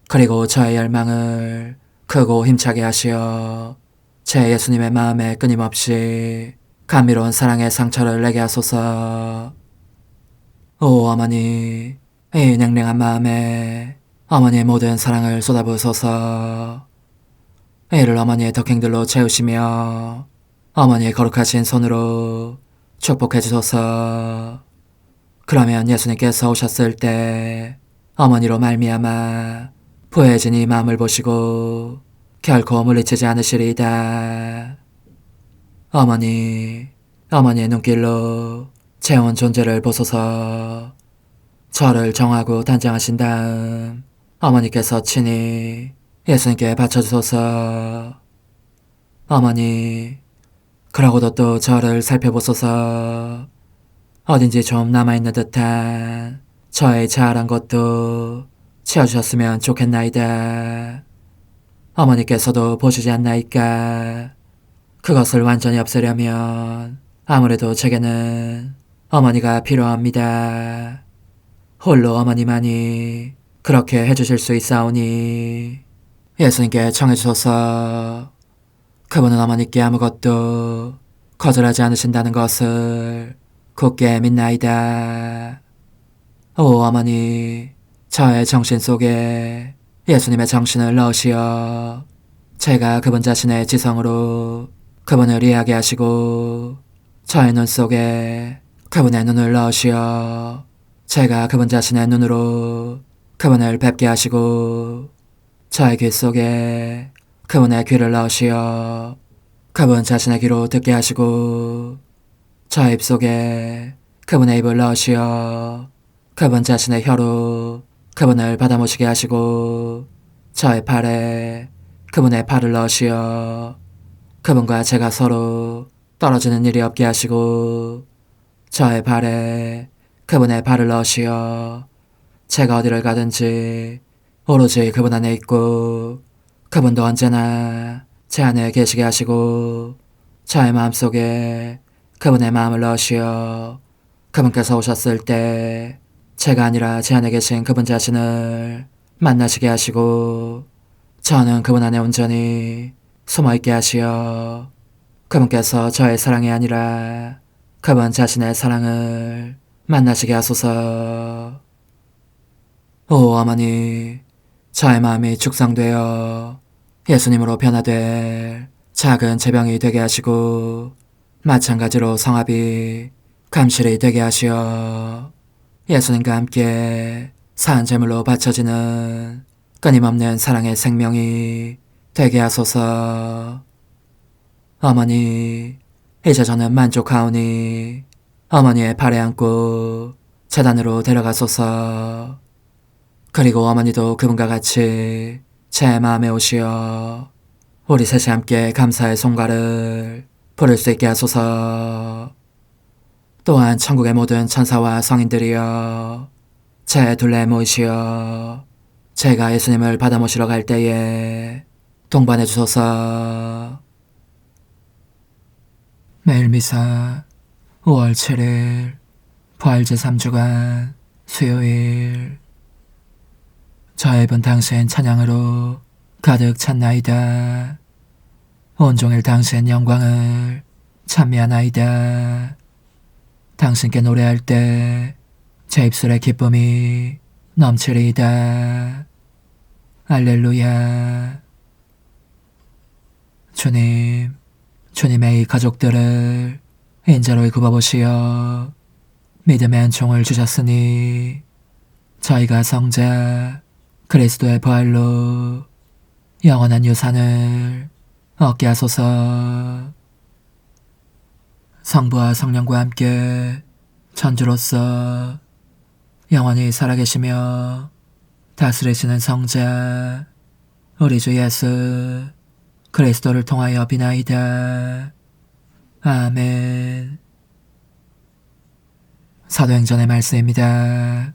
그리고 저의 열망을 크고 힘차게 하시어 제 예수님의 마음에 끊임없이 감미로운 사랑의 상처를 내게 하소서. 오 어머니, 이 냉랭한 마음에 어머니의 모든 사랑을 쏟아부으소서. 이를 어머니의 덕행들로 채우시며 어머니의 거룩하신 손으로 축복해 주소서. 그러면 예수님께서 오셨을 때 어머니로 말미암아 부해진 이 마음을 보시고 결코 물리치지 않으시리이다. 어머니, 어머니의 눈길로 제 온 존재를 보소서. 저를 정하고 단장하신 다음 어머니께서 친히 예수님께 바쳐주소서. 어머니, 그러고도 또 저를 살펴보소서. 어딘지 좀 남아있는 듯한 저의 자아란 것도 치워주셨으면 좋겠나이다. 어머니께서도 보시지 않나이까? 그것을 완전히 없애려면 아무래도 제게는 어머니가 필요합니다. 홀로 어머니만이 그렇게 해주실 수 있사오니 예수님께 청해주소서. 그분은 어머니께 아무것도 거절하지 않으신다는 것을 굳게 믿나이다. 오 어머니, 저의 정신 속에 예수님의 정신을 넣으시어 제가 그분 자신의 지성으로 그분을 이해하게 하시고 저의 눈 속에 그분의 눈을 넣으시어 제가 그분 자신의 눈으로 그분을 뵙게 하시고 저의 귀 속에 그분의 귀를 넣으시어 그분 자신의 귀로 듣게 하시고 저의 입 속에 그분의 입을 넣으시어 그분 자신의 혀로 그분을 받아모시게 하시고 저의 팔에 그분의 팔을 넣으시어 그분과 제가 서로 떨어지는 일이 없게 하시고 저의 발에 그분의 발을 넣으시어 제가 어디를 가든지 오로지 그분 안에 있고 그분도 언제나 제 안에 계시게 하시고 저의 마음속에 그분의 마음을 넣으시어 그분께서 오셨을 때 제가 아니라 제 안에 계신 그분 자신을 만나시게 하시고 저는 그분 안에 온전히 숨어있게 하시어 그분께서 저의 사랑이 아니라 그분 자신의 사랑을 만나시게 하소서. 오 어머니, 저의 마음이 축성되어 예수님으로 변화될 작은 제병이 되게 하시고 마찬가지로 성합이 감실이 되게 하시어 예수님과 함께 산 제물로 바쳐지는 끊임없는 사랑의 생명이 되게 하소서. 어머니, 이제 저는 만족하오니 어머니의 발에 안고 제단으로 데려가소서. 그리고 어머니도 그분과 같이 제 마음에 오시어 우리 셋이 함께 감사의 송가를 부를 수 있게 하소서. 또한 천국의 모든 천사와 성인들이여 제 둘레에 모이시어 제가 예수님을 받아 모시러 갈 때에 동반해 주소서. 매일 미사 5월 7일 부활 제3주간 수요일. 저의 분 당신 찬양으로 가득 찼나이다. 온종일 당신 영광을 찬미하나이다. 당신께 노래할 때 제 입술에 기쁨이 넘치리이다. 알렐루야. 주님, 주님의 이 가족들을 인자로 굽어보시어 믿음의 은총을 주셨으니 저희가 성자 그리스도의 부활로 영원한 유산을 얻게 하소서. 성부와 성령과 함께 천주로서 영원히 살아계시며 다스리시는 성자 우리 주 예수 그리스도를 통하여 비나이다. 아멘. 사도행전의 말씀입니다.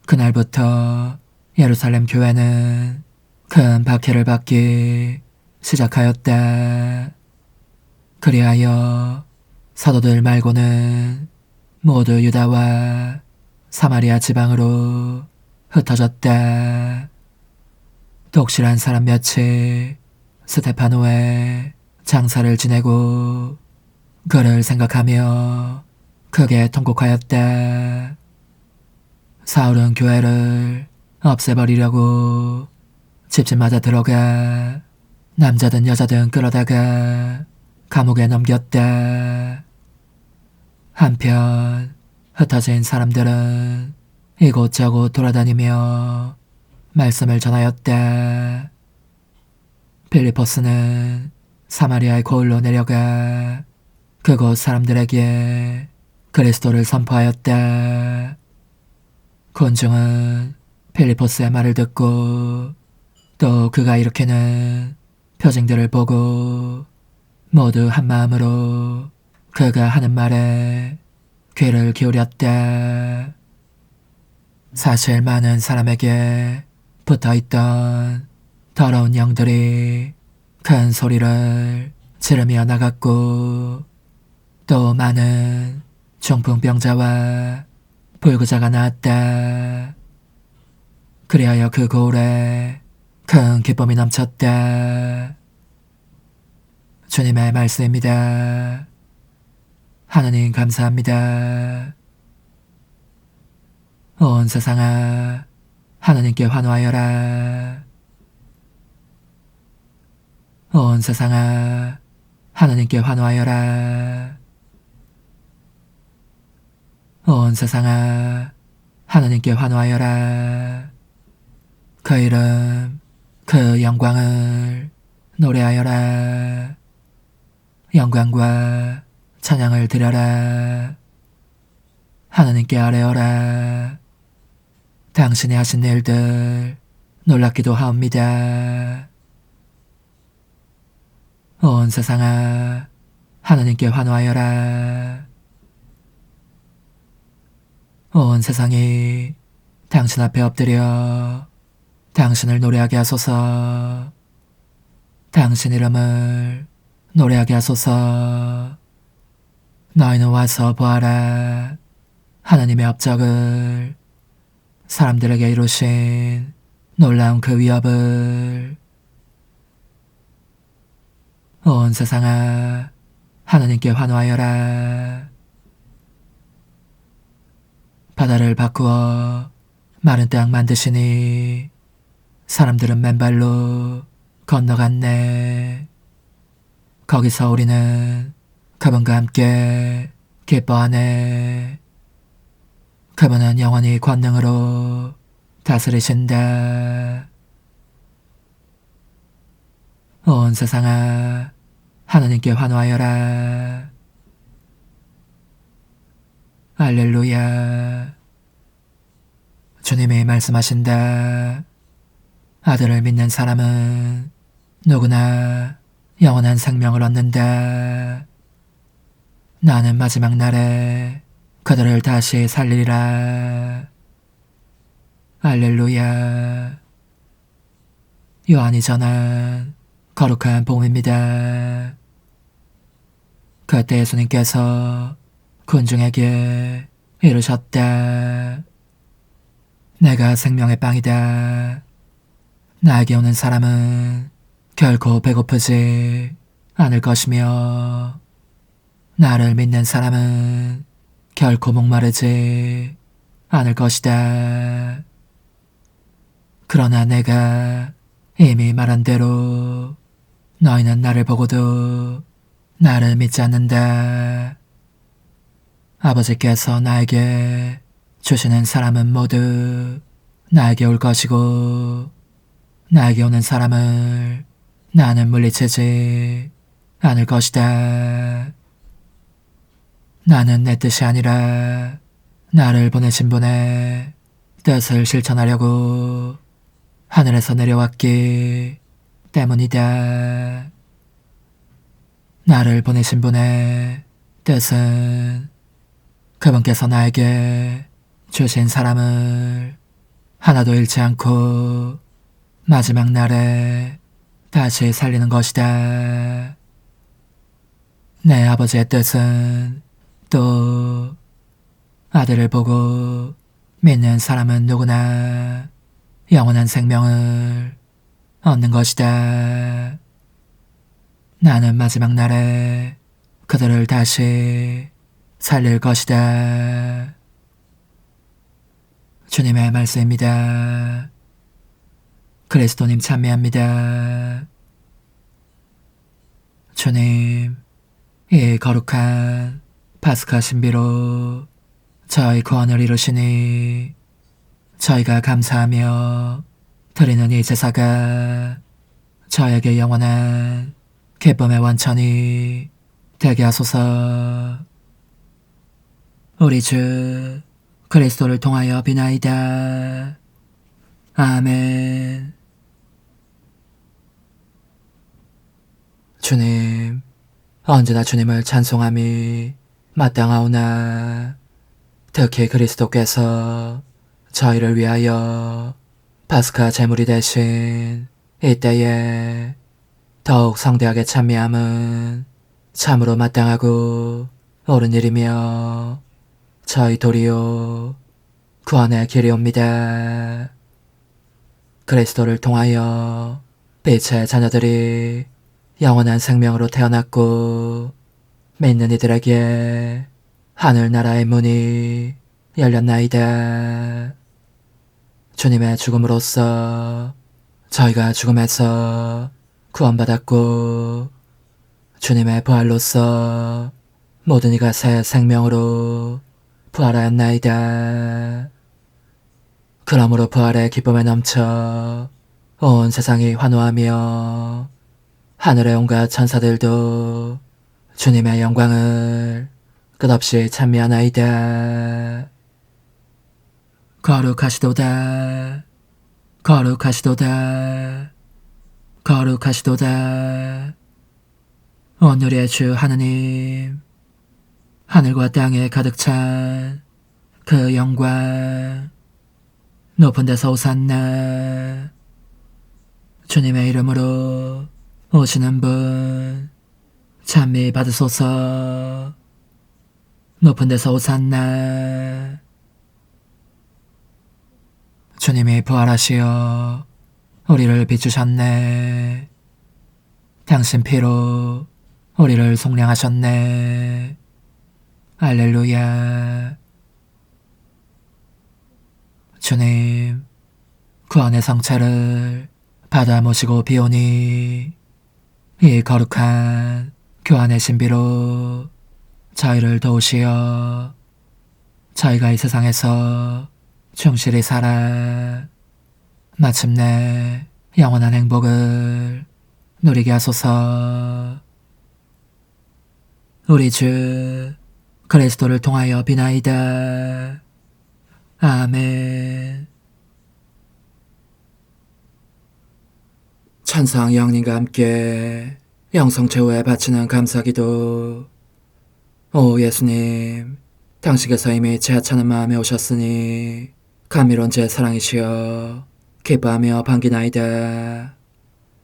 그날부터 예루살렘 교회는 큰 박해를 받기 시작하였다. 그리하여 사도들 말고는 모두 유다와 사마리아 지방으로 흩어졌다. 독실한 사람 몇이 스테파노의 장사를 지내고 그를 생각하며 크게 통곡하였다. 사울은 교회를 없애버리려고 집집마다 들어가 남자든 여자든 끌어다가 감옥에 넘겼다. 한편 흩어진 사람들은 이곳저곳 돌아다니며 말씀을 전하였다. 빌리포스는 사마리아의 고을로 내려가 그곳 사람들에게 그리스도를 선포하였다. 군중은 빌리포스의 말을 듣고 또 그가 일으키는 표징들을 보고 모두 한마음으로 그가 하는 말에 귀를 기울였다. 사실 많은 사람에게 붙어있던 더러운 영들이 큰 소리를 지르며 나갔고 또 많은 중풍병자와 불구자가 나왔다. 그리하여 그 고을에 큰 기쁨이 넘쳤다. 주님의 말씀입니다. 하나님 감사합니다. 온 세상아 하나님께 환호하여라. 온 세상아 하나님께 환호하여라. 온 세상아 하나님께 환호하여라. 그 이름 그 영광을 노래하여라. 영광과 찬양을 드려라. 하나님께 아뢰어라. 당신이 하신 일들 놀랍기도 하옵니다. 온 세상아 하나님께 환호하여라. 온 세상이 당신 앞에 엎드려 당신을 노래하게 하소서. 당신 이름을 노래하게 하소서. 너희는 와서 보아라. 하나님의 업적을, 사람들에게 이루신 놀라운 그 위협을. 온 세상아 하나님께 환호하여라. 바다를 바꾸어 마른 땅 만드시니 사람들은 맨발로 건너갔네. 거기서 우리는 그분과 함께 기뻐하네. 그분은 영원히 권능으로 다스리신다. 온 세상아 하나님께 환호하여라. 알렐루야. 주님의 말씀 말씀하신다. 아들을 믿는 사람은 누구나 영원한 생명을 얻는다. 나는 마지막 날에 그들을 다시 살리리라. 알렐루야. 요한이 전한 거룩한 복음입니다. 그때 예수님께서 군중에게 이르셨다. 내가 생명의 빵이다. 나에게 오는 사람은 결코 배고프지 않을 것이며 나를 믿는 사람은 결코 목마르지 않을 것이다. 그러나 내가 이미 말한 대로 너희는 나를 보고도 나를 믿지 않는다. 아버지께서 나에게 주시는 사람은 모두 나에게 올 것이고 나에게 오는 사람을 나는 물리치지 않을 것이다. 나는 내 뜻이 아니라 나를 보내신 분의 뜻을 실천하려고 하늘에서 내려왔기 때문이다. 나를 보내신 분의 뜻은 그분께서 나에게 주신 사람을 하나도 잃지 않고 마지막 날에 다시 살리는 것이다. 내 아버지의 뜻은 또 아들을 보고 믿는 사람은 누구나 영원한 생명을 얻는 것이다. 나는 마지막 날에 그들을 다시 살릴 것이다. 주님의 말씀입니다. 그리스도님 찬미합니다. 주님, 이 거룩한 파스카 신비로 저희 구원을 이루시니 저희가 감사하며 드리는 이 제사가 저에게 영원한 기쁨의 원천이 되게 하소서. 우리 주 그리스도를 통하여 비나이다. 아멘. 주님, 언제나 주님을 찬송함이 마땅하오나 특히 그리스도께서 저희를 위하여 파스카 제물이 되신 이때에 더욱 성대하게 찬미함은 참으로 마땅하고 옳은 일이며 저희 도리요 구원의 길이옵니다. 그리스도를 통하여 빛의 자녀들이 영원한 생명으로 태어났고 믿는 이들에게 하늘나라의 문이 열렸나이다. 주님의 죽음으로써 저희가 죽음에서 구원받았고 주님의 부활로써 모든 이가 새 생명으로 부활하였나이다. 그러므로 부활의 기쁨에 넘쳐 온 세상이 환호하며 하늘의 온갖 천사들도 주님의 영광을 끝없이 찬미하나이다. 거룩하시도다. 거룩하시도다. 거룩하시도다. 오늘의 주 하느님, 하늘과 땅에 가득 찬 그 영광, 높은 데서 오산나. 주님의 이름으로 오시는 분 찬미 받으소서. 높은 데서 오산나. 주님이 부활하시어 우리를 비추셨네. 당신 피로 우리를 속량하셨네. 알렐루야. 주님, 구원의 성체를 받아 모시고 비오니 이 거룩한 교환의 신비로 저희를 도우시어 저희가 이 세상에서 충실히 살아 마침내 영원한 행복을 누리게 하소서. 우리 주 그리스도를 통하여 비나이다. 아멘. 천상 영님과 함께 영성 최후에 바치는 감사기도. 오 예수님, 당신께서 이미 제 하찮은 마음에 오셨으니 감미로운 제 사랑이시여 기뻐하며 반기나이다.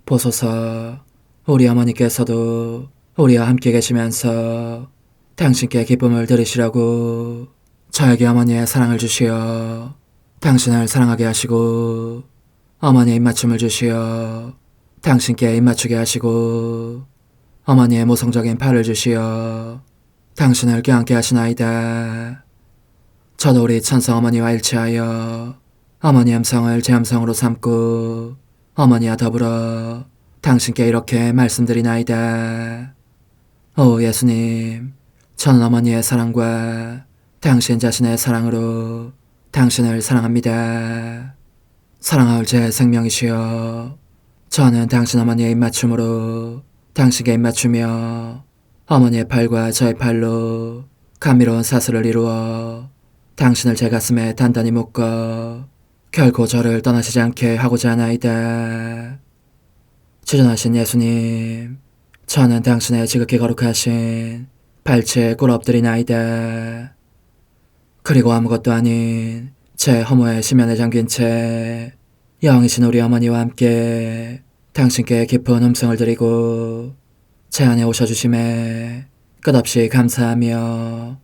보소서, 우리 어머니께서도 우리와 함께 계시면서 당신께 기쁨을 드리시라고 저에게 어머니의 사랑을 주시어 당신을 사랑하게 하시고, 어머니의 입맞춤을 주시어 당신께 입맞추게 하시고, 어머니의 모성적인 팔을 주시어 당신을 껴안게 하시나이다. 저도 우리 천성 어머니와 일치하여 어머니 음성을 제 음성으로 삼고 어머니와 더불어 당신께 이렇게 말씀드리나이다. 오 예수님, 저는 어머니의 사랑과 당신 자신의 사랑으로 당신을 사랑합니다. 사랑하올 제 생명이시여, 저는 당신 어머니의 입맞춤으로 당신께 입맞추며 어머니의 팔과 저의 팔로 감미로운 사슬을 이루어 당신을 제 가슴에 단단히 묶어 결코 저를 떠나시지 않게 하고자 하나이다. 지존하신 예수님, 저는 당신의 지극히 거룩하신 발치에 꿇어 엎드리나이다. 그리고 아무것도 아닌 제 허무의 심연에 잠긴 채 영이신 우리 어머니와 함께 당신께 깊은 음성을 드리고 제 안에 오셔주심에 끝없이 감사하며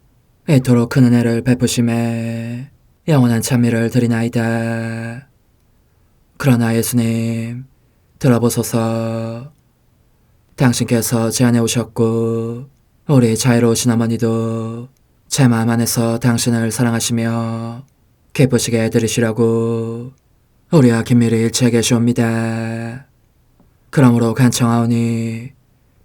이토록 큰 은혜를 베푸심에 영원한 찬미를 드리나이다. 그러나 예수님, 들어보소서. 당신께서 제 안에 오셨고 우리 자유로우신 어머니도 제 마음 안에서 당신을 사랑하시며 기쁘시게 들으시라고 우리와 긴밀히 일치해 계시옵니다. 그러므로 간청하오니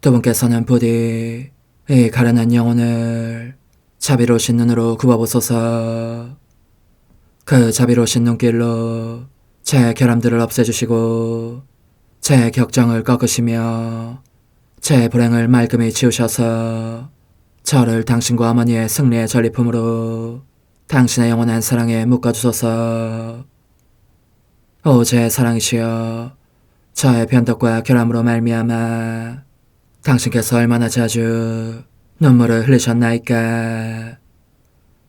두 분께서는 부디 이 가련한 영혼을 자비로우신 눈으로 굽어보소서. 그 자비로우신 눈길로 제 결함들을 없애주시고 제 격정을 꺾으시며 제 불행을 말끔히 지우셔서 저를 당신과 어머니의 승리의 전리품으로 당신의 영원한 사랑에 묶어주소서. 오 제 사랑이시여, 저의 변덕과 결함으로 말미암아 당신께서 얼마나 자주 눈물을 흘리셨나이까.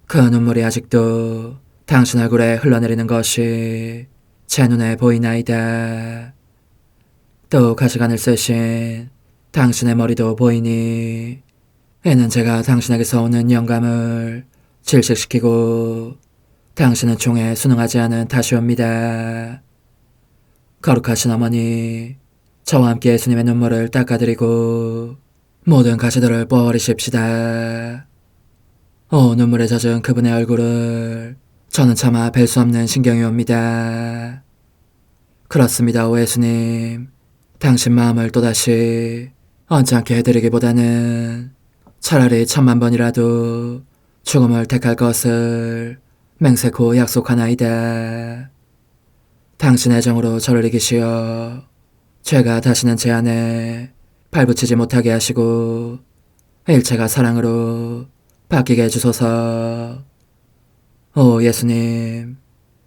그 눈물이 아직도 당신 얼굴에 흘러내리는 것이 제 눈에 보이나이다. 또 가시관을 쓰신 당신의 머리도 보이니 이는 제가 당신에게서 오는 영감을 질식시키고 당신은 총에 순응하지 않은 탓이옵니다. 거룩하신 어머니, 저와 함께 예수님의 눈물을 닦아드리고 모든 가시들을 뽑아버리십시다. 오 눈물에 젖은 그분의 얼굴을 저는 차마 뵐 수 없는 신경이 옵니다. 그렇습니다. 오 예수님, 당신 마음을 또다시 언짢게 해드리기보다는 차라리 1000,000번이라도 죽음을 택할 것을 맹세코 약속하나이다. 당신의 정으로 저를 이기시어 죄가 다시는 제 안에 발붙이지 못하게 하시고 일체가 사랑으로 바뀌게 해주소서. 오 예수님,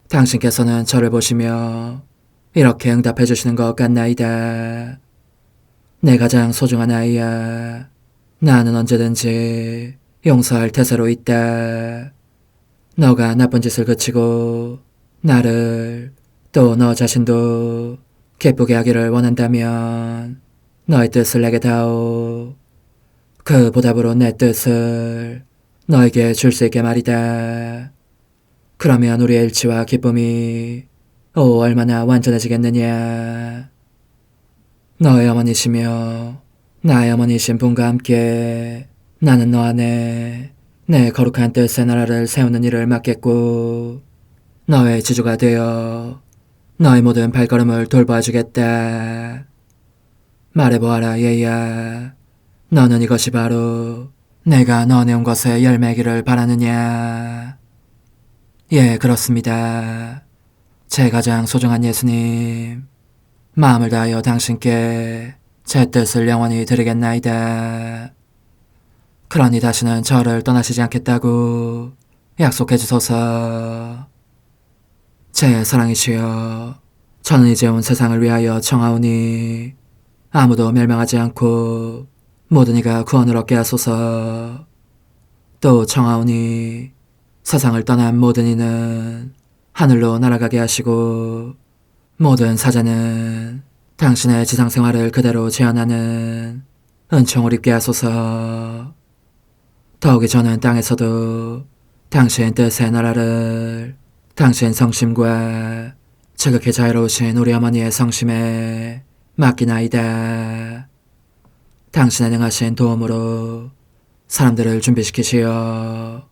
당신께서는 저를 보시며 이렇게 응답해 주시는 것 같나이다. 내 가장 소중한 아이야, 나는 언제든지 용서할 태세로 있다. 너가 나쁜 짓을 그치고 나를, 또 너 자신도 기쁘게 하기를 원한다면 너의 뜻을 내게 다오. 그 보답으로 내 뜻을 너에게 줄 수 있게 말이다. 그러면 우리의 일치와 기쁨이 얼마나 완전해지겠느냐. 너의 어머니시며 나의 어머니신 분과 함께 나는 너 안에 내 거룩한 뜻의 나라를 세우는 일을 맡겠고 너의 지주가 되어 너의 모든 발걸음을 돌봐주겠다. 말해보아라 얘야, 너는 이것이 바로 내가 너네 온 것에 열매기를 바라느냐. 예, 그렇습니다. 제 가장 소중한 예수님, 마음을 다하여 당신께 제 뜻을 영원히 드리겠나이다. 그러니 다시는 저를 떠나시지 않겠다고 약속해 주소서. 제 사랑이시여, 저는 이제 온 세상을 위하여 청하오니 아무도 멸망하지 않고 모든 이가 구원을 얻게 하소서. 또 청하오니 세상을 떠난 모든 이는 하늘로 날아가게 하시고 모든 사자는 당신의 지상생활을 그대로 재현하는 은총을 입게 하소서. 더욱이 저는 땅에서도 당신 뜻의 나라를 당신 성심과 지극히 자유로우신 우리 어머니의 성심에 맡기나이다. 당신의 능하신 도움으로 사람들을 준비시키시어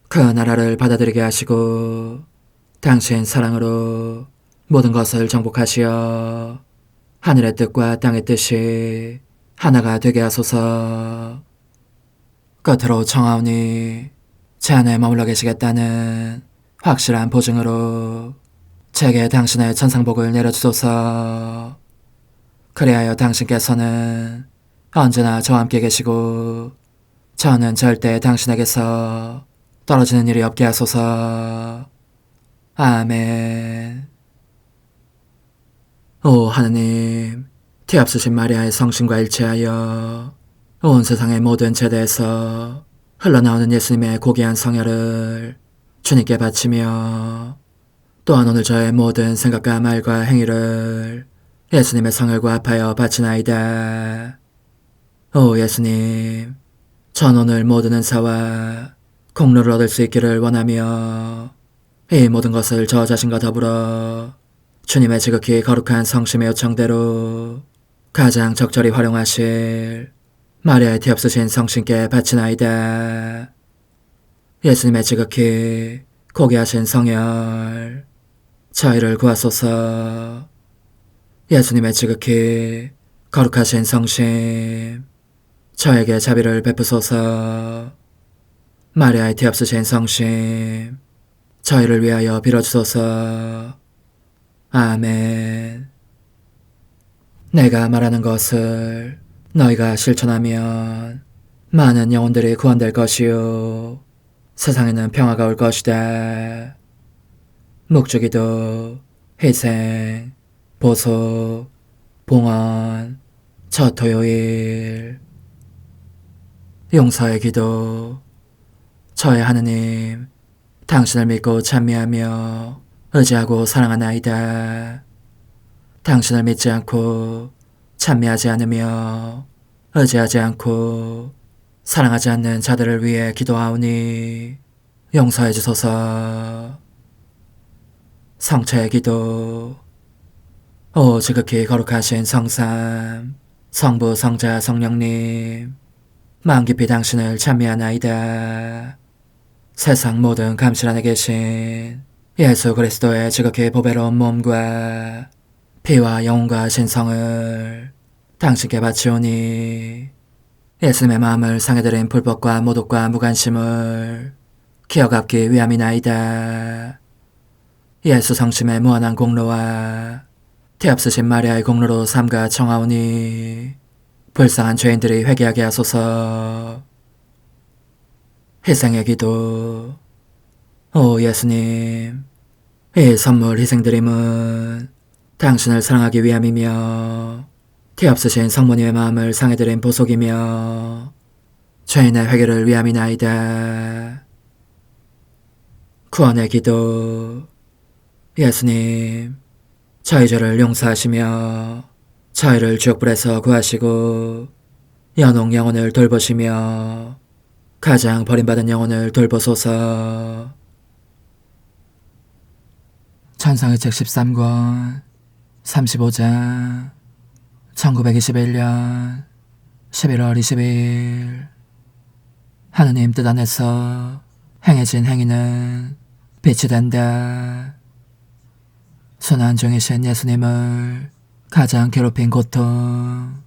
그 나라를 받아들이게 하시고 당신 사랑으로 모든 것을 정복하시어 하늘의 뜻과 땅의 뜻이 하나가 되게 하소서. 끝으로 청하오니 제 안에 머물러 계시겠다는 확실한 보증으로 제게 당신의 천상복을 내려주소서. 그리하여 당신께서는 언제나 저와 함께 계시고 저는 절대 당신에게서 떨어지는 일이 없게 하소서. 아멘. 오 하느님, 뒤앞서신 마리아의 성신과 일치하여 온 세상의 모든 제대에서 흘러나오는 예수님의 고귀한 성혈을 주님께 바치며 또한 오늘 저의 모든 생각과 말과 행위를 예수님의 성혈과 합하여 바치나이다. 오 예수님, 전 오늘 모든 은사와 공로를 얻을 수 있기를 원하며 이 모든 것을 저 자신과 더불어 주님의 지극히 거룩한 성심의 요청대로 가장 적절히 활용하실 마리아의 뒤엎으신 성신께 바치나이다. 예수님의 지극히 고귀하신 성혈, 저희를 구하소서. 예수님의 지극히 거룩하신 성심, 저에게 자비를 베푸소서. 마리아의 뒤엎으신 성심, 저희를 위하여 빌어주소서. 아멘. 내가 말하는 것을 너희가 실천하면 많은 영혼들이 구원될 것이요 세상에는 평화가 올 것이다. 묵주기도, 희생, 보속, 봉헌, 첫 토요일. 용서의 기도. 저의 하느님, 당신을 믿고 찬미하며 의지하고 사랑하나이다. 당신을 믿지 않고 찬미하지 않으며 의지하지 않고 사랑하지 않는 자들을 위해 기도하오니 용서해 주소서. 성체의 기도. 오 지극히 거룩하신 성삼, 성부, 성자, 성령님, 마음 깊이 당신을 찬미하나이다. 세상 모든 감실 안에 계신 예수 그리스도의 지극히 보배로운 몸과 피와 영혼과 신성을 당신께 바치오니 예수님의 마음을 상해드린 불법과 모독과 무관심을 기억하기 위함이나이다. 예수 성심의 무한한 공로와 뒤앞서신 마리아의 공로로 삼가 청하오니 불쌍한 죄인들이 회개하게 하소서. 희생의 기도. 오 예수님, 이 선물 희생드림은 당신을 사랑하기 위함이며 뒤앞서신 성모님의 마음을 상해드린 보속이며 죄인의 회개를 위함이나이다. 구원의 기도. 예수님, 저희 죄를 용서하시며 저희를 지옥불에서 구하시고 연옥 영혼을 돌보시며 가장 버림받은 영혼을 돌보소서. 찬송의 책 13권 35장 1921년 11월 22일. 하느님 뜻 안에서 행해진 행위는 빛이 된다. 순한 종이신 예수님을 가장 괴롭힌 고통.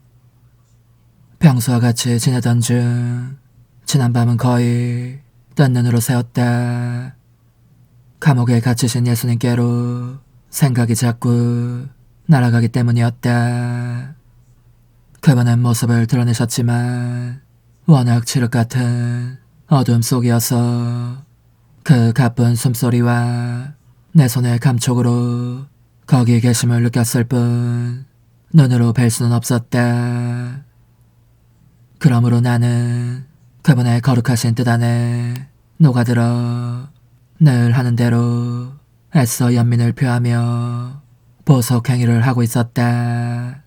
평소와 같이 지내던 중 지난 밤은 거의 뜬 눈으로 새웠다. 감옥에 갇히신 예수님께로 생각이 자꾸 날아가기 때문이었다. 그분은 모습을 드러내셨지만 워낙 칠흑 같은 어둠 속이어서 그 가쁜 숨소리와 내 손의 감촉으로 거기 계심을 느꼈을 뿐 눈으로 뵐 수는 없었다. 그러므로 나는 그분의 거룩하신 뜻 안에 녹아들어 늘 하는 대로 애써 연민을 표하며 보석 행위를 하고 있었다.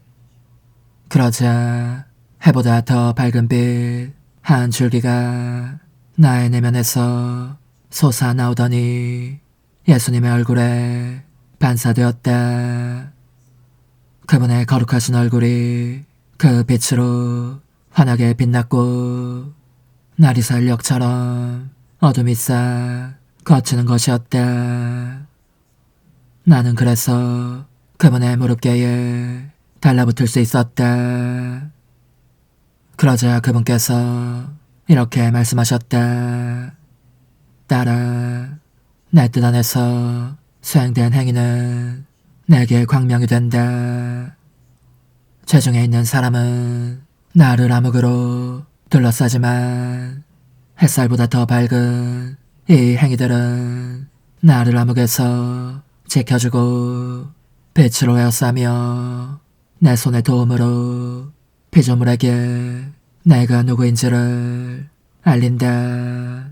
그러자 해보다 더 밝은 빛 한 줄기가 나의 내면에서 솟아나오더니 예수님의 얼굴에 반사되었다. 그분의 거룩하신 얼굴이 그 빛으로 환하게 빛났고 나리살역처럼 어둠이 싹 거치는 것이었다. 나는 그래서 그분의 무릎께에 달라붙을 수 있었다. 그러자 그분께서 이렇게 말씀하셨다. 딸아, 내 뜻 안에서 수행된 행위는 내게 광명이 된다. 죄중에 있는 사람은 나를 암흑으로 둘러싸지만 햇살보다 더 밝은 이 행위들은 나를 암흑에서 지켜주고 빛으로 에워싸며 내 손의 도움으로 피조물에게 내가 누구인지를 알린다.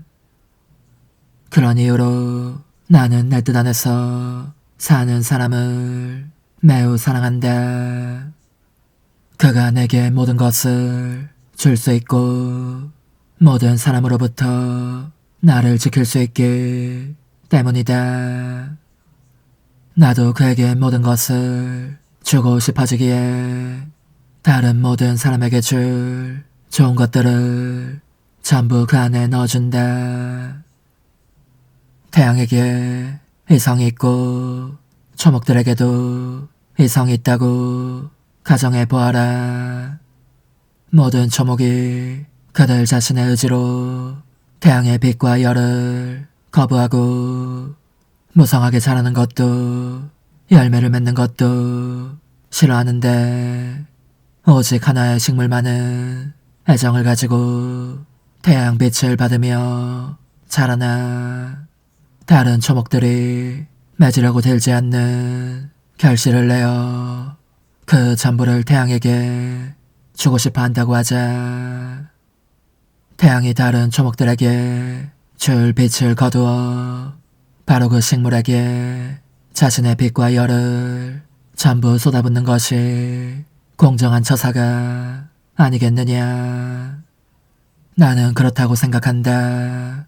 그런 이유로 나는 내 뜻 안에서 사는 사람을 매우 사랑한다. 그가 내게 모든 것을 줄 수 있고 모든 사람으로부터 나를 지킬 수 있기 때문이다. 나도 그에게 모든 것을 주고 싶어지기에 다른 모든 사람에게 줄 좋은 것들을 전부 그 안에 넣어준다. 태양에게 이성이 있고 초목들에게도 이성이 있다고 가정해 보아라. 모든 초목이 그들 자신의 의지로 태양의 빛과 열을 거부하고 무성하게 자라는 것도 열매를 맺는 것도 싫어하는데 오직 하나의 식물만은 애정을 가지고 태양빛을 받으며 자라나 다른 초목들이 맺으려고 들지 않는 결실을 내어 그 전부를 태양에게 주고 싶어 한다고 하자. 태양이 다른 초목들에게 줄 빛을 거두어 바로 그 식물에게 자신의 빛과 열을 전부 쏟아붓는 것이 공정한 처사가 아니겠느냐. 나는 그렇다고 생각한다.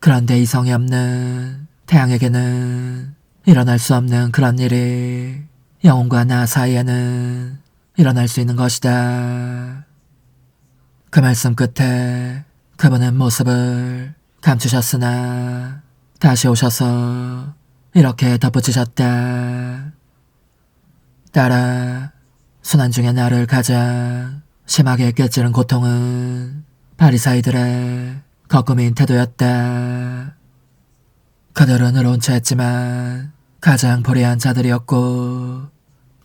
그런데 이성이 없는 태양에게는 일어날 수 없는 그런 일이 영혼과 나 사이에는 일어날 수 있는 것이다. 그 말씀 끝에 그분은 모습을 감추셨으나 다시 오셔서 이렇게 덧붙이셨다. 딸아, 순환 중에 나를 가장 심하게 꿰찌른 고통은 바리사이들의 거꾸민 태도였다. 그들은 의로운 채했지만 가장 불의한 자들이었고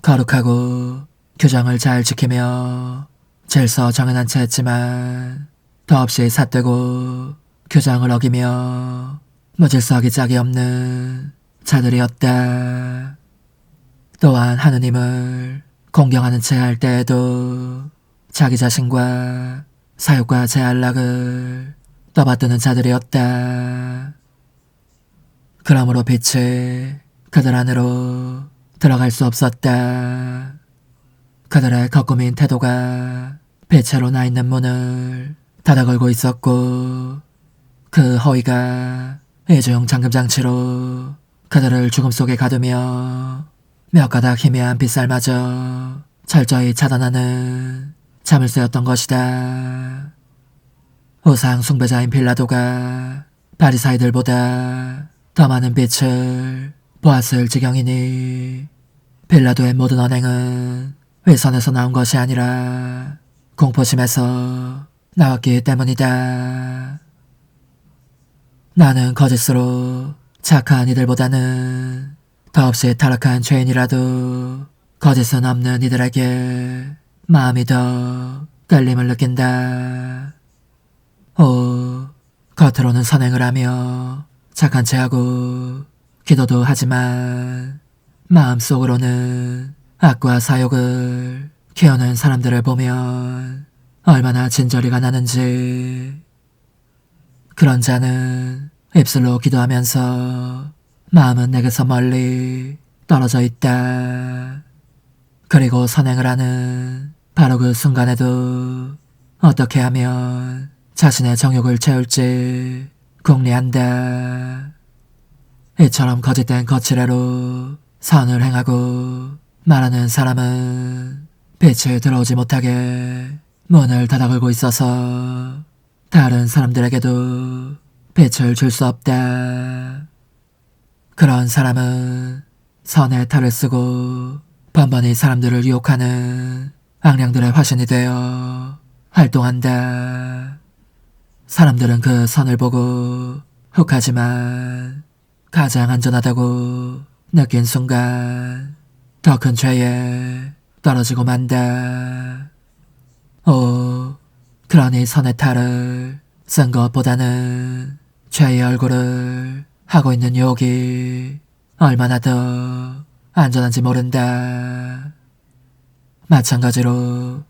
거룩하고 규정을 잘 지키며 질서 정연한 채했지만 더없이 삿되고 규정을 어기며 무질서하기 짝이 없는 자들이었다. 또한 하느님을 공경하는 채 할 때에도 자기 자신과 사욕과 제한락을 떠받드는 자들이었다. 그러므로 빛이 그들 안으로 들어갈 수 없었다. 그들의 거꾸민 태도가 빛으로 나 있는 문을 닫아 걸고 있었고 그 허위가 이중 잠금장치로 그들을 죽음 속에 가두며 몇 가닥 희미한 빛살마저 철저히 차단하는 자물쇠였던 것이다. 우상 숭배자인 빌라도가 바리사이들보다 더 많은 빛을 보았을 지경이니 빌라도의 모든 언행은 위선에서 나온 것이 아니라 공포심에서 나왔기 때문이다. 나는 거짓으로 착한 이들보다는 더없이 타락한 죄인이라도 거짓은 없는 이들에게 마음이 더 끌림을 느낀다. 오, 겉으로는 선행을 하며 착한 체하고 기도도 하지만 마음속으로는 악과 사욕을 키우는 사람들을 보면 얼마나 진저리가 나는지. 그런 자는 입술로 기도하면서 마음은 내게서 멀리 떨어져 있다. 그리고 선행을 하는 바로 그 순간에도 어떻게 하면 자신의 정욕을 채울지 궁리한다. 이처럼 거짓된 거칠애로 선을 행하고 말하는 사람은 빛이 들어오지 못하게 문을 닫아걸고 있어서 다른 사람들에게도 빛을 줄 수 없다. 그런 사람은 선의 탈을 쓰고 번번이 사람들을 유혹하는 악령들의 화신이 되어 활동한다. 사람들은 그 선을 보고 혹하지만 가장 안전하다고 느낀 순간 더 큰 죄에 떨어지고 만다. 그러니 선의 탈을 쓴 것보다는 죄의 얼굴을 하고 있는 유혹이 얼마나 더 안전한지 모른다. 마찬가지로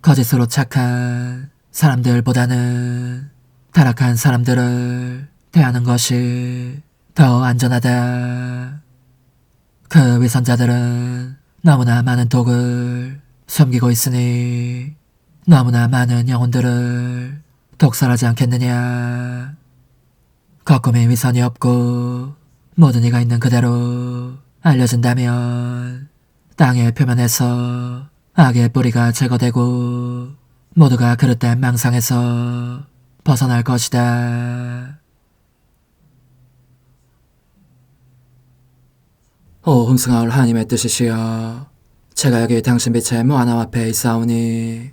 거짓으로 착한 사람들보다는 타락한 사람들을 대하는 것이 더 안전하다. 그 위선자들은 너무나 많은 독을 숨기고 있으니 너무나 많은 영혼들을 독살하지 않겠느냐. 거꾸미 위선이 없고 모든 이가 있는 그대로 알려진다면 땅의 표면에서 악의 뿌리가 제거되고 모두가 그릇된 망상에서 벗어날 것이다. 오 흥승하올 하나님의 뜻이시여, 제가 여기 당신 빛의 무한함 앞에 있사오니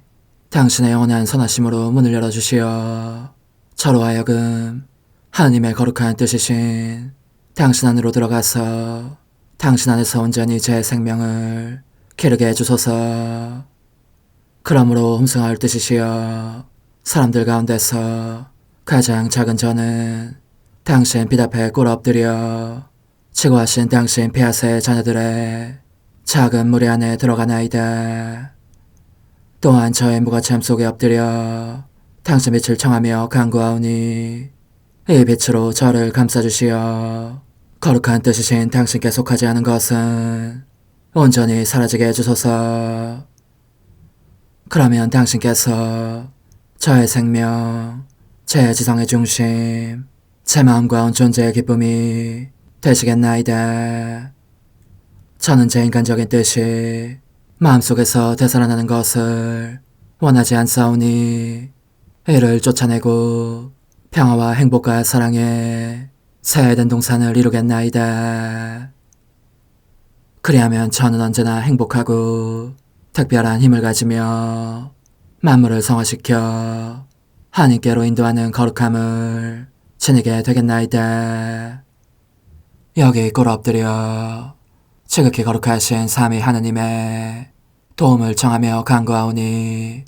당신의 영원한 선하심으로 문을 열어주시어 저로 하여금 하나님의 거룩한 뜻이신 당신 안으로 들어가서 당신 안에서 온전히 제 생명을 기르게 해주소서. 그러므로 흠승하올 뜻이시여, 사람들 가운데서 가장 작은 저는 당신 빛 앞에 꿇어 엎드려 치고하신 당신 폐하세의 자녀들의 작은 무리 안에 들어가나이다. 또한 저의 무거참 속에 엎드려 당신 빛을 청하며 간구하오니 이 빛으로 저를 감싸주시어 거룩한 뜻이신 당신께 속하지 않은 것은 온전히 사라지게 해주소서. 그러면 당신께서 저의 생명, 제 지성의 중심, 제 마음과 온 존재의 기쁨이 되시겠나이다. 저는 제 인간적인 뜻이 마음속에서 되살아나는 것을 원하지 않사오니 이를 쫓아내고 평화와 행복과 사랑에 새해된 동산을 이루겠나이다. 그리하면 저는 언제나 행복하고 특별한 힘을 가지며 만물을 성화시켜 하나님께로 인도하는 거룩함을 지니게 되겠나이다. 여기 꿇어 엎드려 지극히 거룩하신 삼위 하느님의 도움을 청하며 간구하오니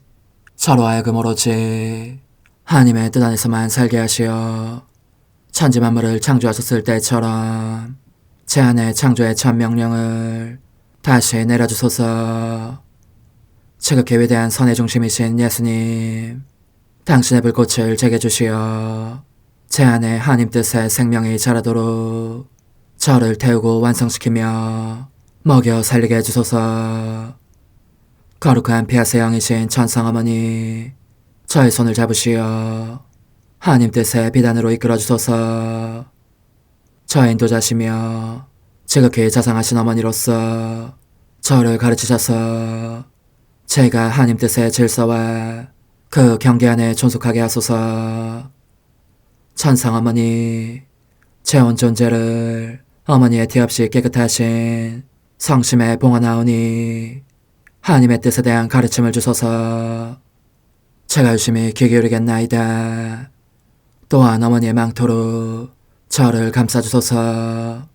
저로 하여금 오로지 하나님의 뜻 안에서만 살게 하시어 천지 만물을 창조하셨을 때처럼 제 안에 창조의 첫 명령을 다시 내려주소서. 지극히 위대한 선의 중심이신 예수님, 당신의 불꽃을 제게 주시어 제 안에 하나님 뜻의 생명이 자라도록 저를 태우고 완성시키며 먹여 살리게 해주소서. 거룩한 피아세 영이신 천상어머니, 저의 손을 잡으시어 하나님 뜻의 비단으로 이끌어주소서. 저의 인도자시며 지극히 자상하신 어머니로서 저를 가르치셔서 제가 하나님 뜻의 질서와 그 경계 안에 존속하게 하소서. 천상어머니, 제 온 존재를 어머니의 티 없이 깨끗하신 성심에 봉헌하오니 하나님의 뜻에 대한 가르침을 주소서. 제가 열심히 귀 기울이겠나이다. 또한 어머니의 망토로 저를 감싸주소서.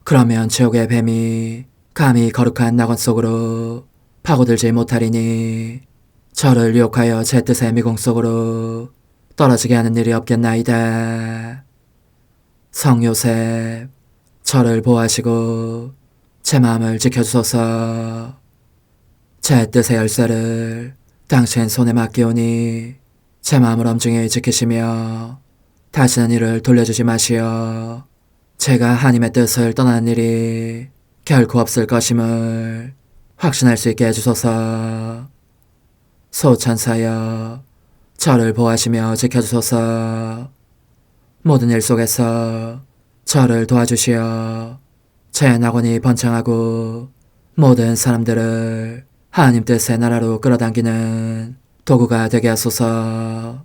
그러면 지옥의 뱀이 감히 거룩한 낙원 속으로 파고들지 못하리니 저를 유혹하여 제 뜻의 미궁 속으로 떨어지게 하는 일이 없겠나이다. 성요셉, 저를 보호하시고 제 마음을 지켜주소서. 제 뜻의 열쇠를 당신 손에 맡기오니 제 마음을 엄중히 지키시며 다시는 이를 돌려주지 마시어 제가 하나님의 뜻을 떠나는 일이 결코 없을 것임을 확신할 수 있게 해주소서. 소천사여, 저를 보호하시며 지켜주소서. 모든 일 속에서 저를 도와주시어 제 낙원이 번창하고 모든 사람들을 하나님 뜻의 나라로 끌어당기는 도구가 되게 하소서.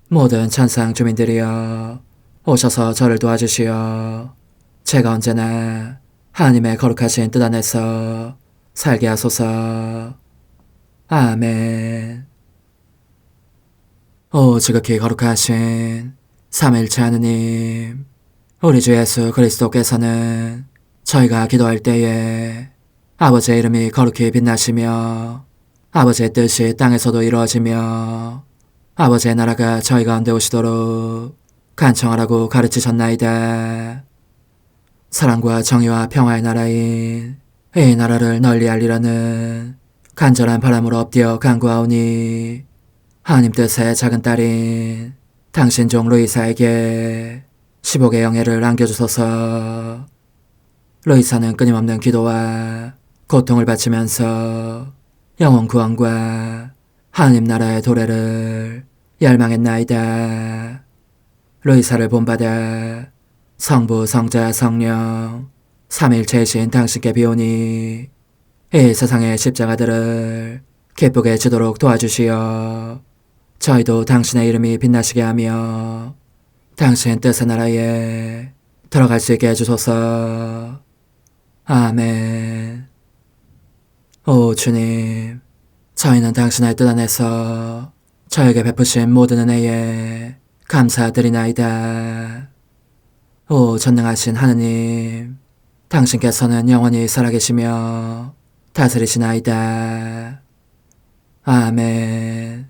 모든 천상 주민들이여, 오셔서 저를 도와주시어 제가 언제나 하나님의 거룩하신 뜻 안에서 살게 하소서. 아멘. 오 지극히 거룩하신 삼위일체 하느님, 우리 주 예수 그리스도께서는 저희가 기도할 때에 아버지의 이름이 거룩히 빛나시며 아버지의 뜻이 땅에서도 이루어지며 아버지의 나라가 저희 가운데 오시도록 간청하라고 가르치셨나이다. 사랑과 정의와 평화의 나라인 이 나라를 널리 알리라는 간절한 바람으로 엎드려 간구하오니 하나님 뜻의 작은 딸인 당신 종 루이사에게 10억의 영예를 안겨주소서. 루이사는 끊임없는 기도와 고통을 바치면서 영혼 구원과 하나님 나라의 도래를 열망했나이다. 루이사를 본받아 성부, 성자, 성령 삼위일체이신 당신께 비오니 이 세상의 십자가들을 기쁘게 지도록 도와주시어 저희도 당신의 이름이 빛나시게 하며 당신 뜻의 나라에 들어갈 수 있게 해주소서. 아멘. 오 주님, 저희는 당신의 뜻 안에서 저에게 베푸신 모든 은혜에 감사드리나이다. 오 전능하신 하느님, 당신께서는 영원히 살아계시며 다스리시나이다. 아멘.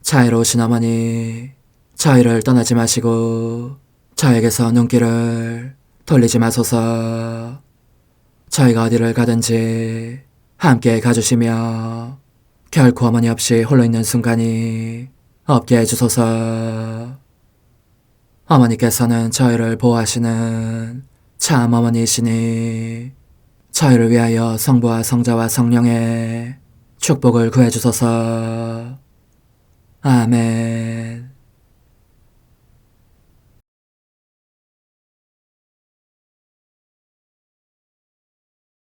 자애로우신 어머니, 저희를 떠나지 마시고 저에게서 눈길을 돌리지 마소서. 저희가 어디를 가든지 함께 가주시며 결코 어머니 없이 홀로 있는 순간이 없게 해주소서. 어머니께서는 저희를 보호하시는 참 어머니이시니 저희를 위하여 성부와 성자와 성령의 축복을 구해주소서. 아멘.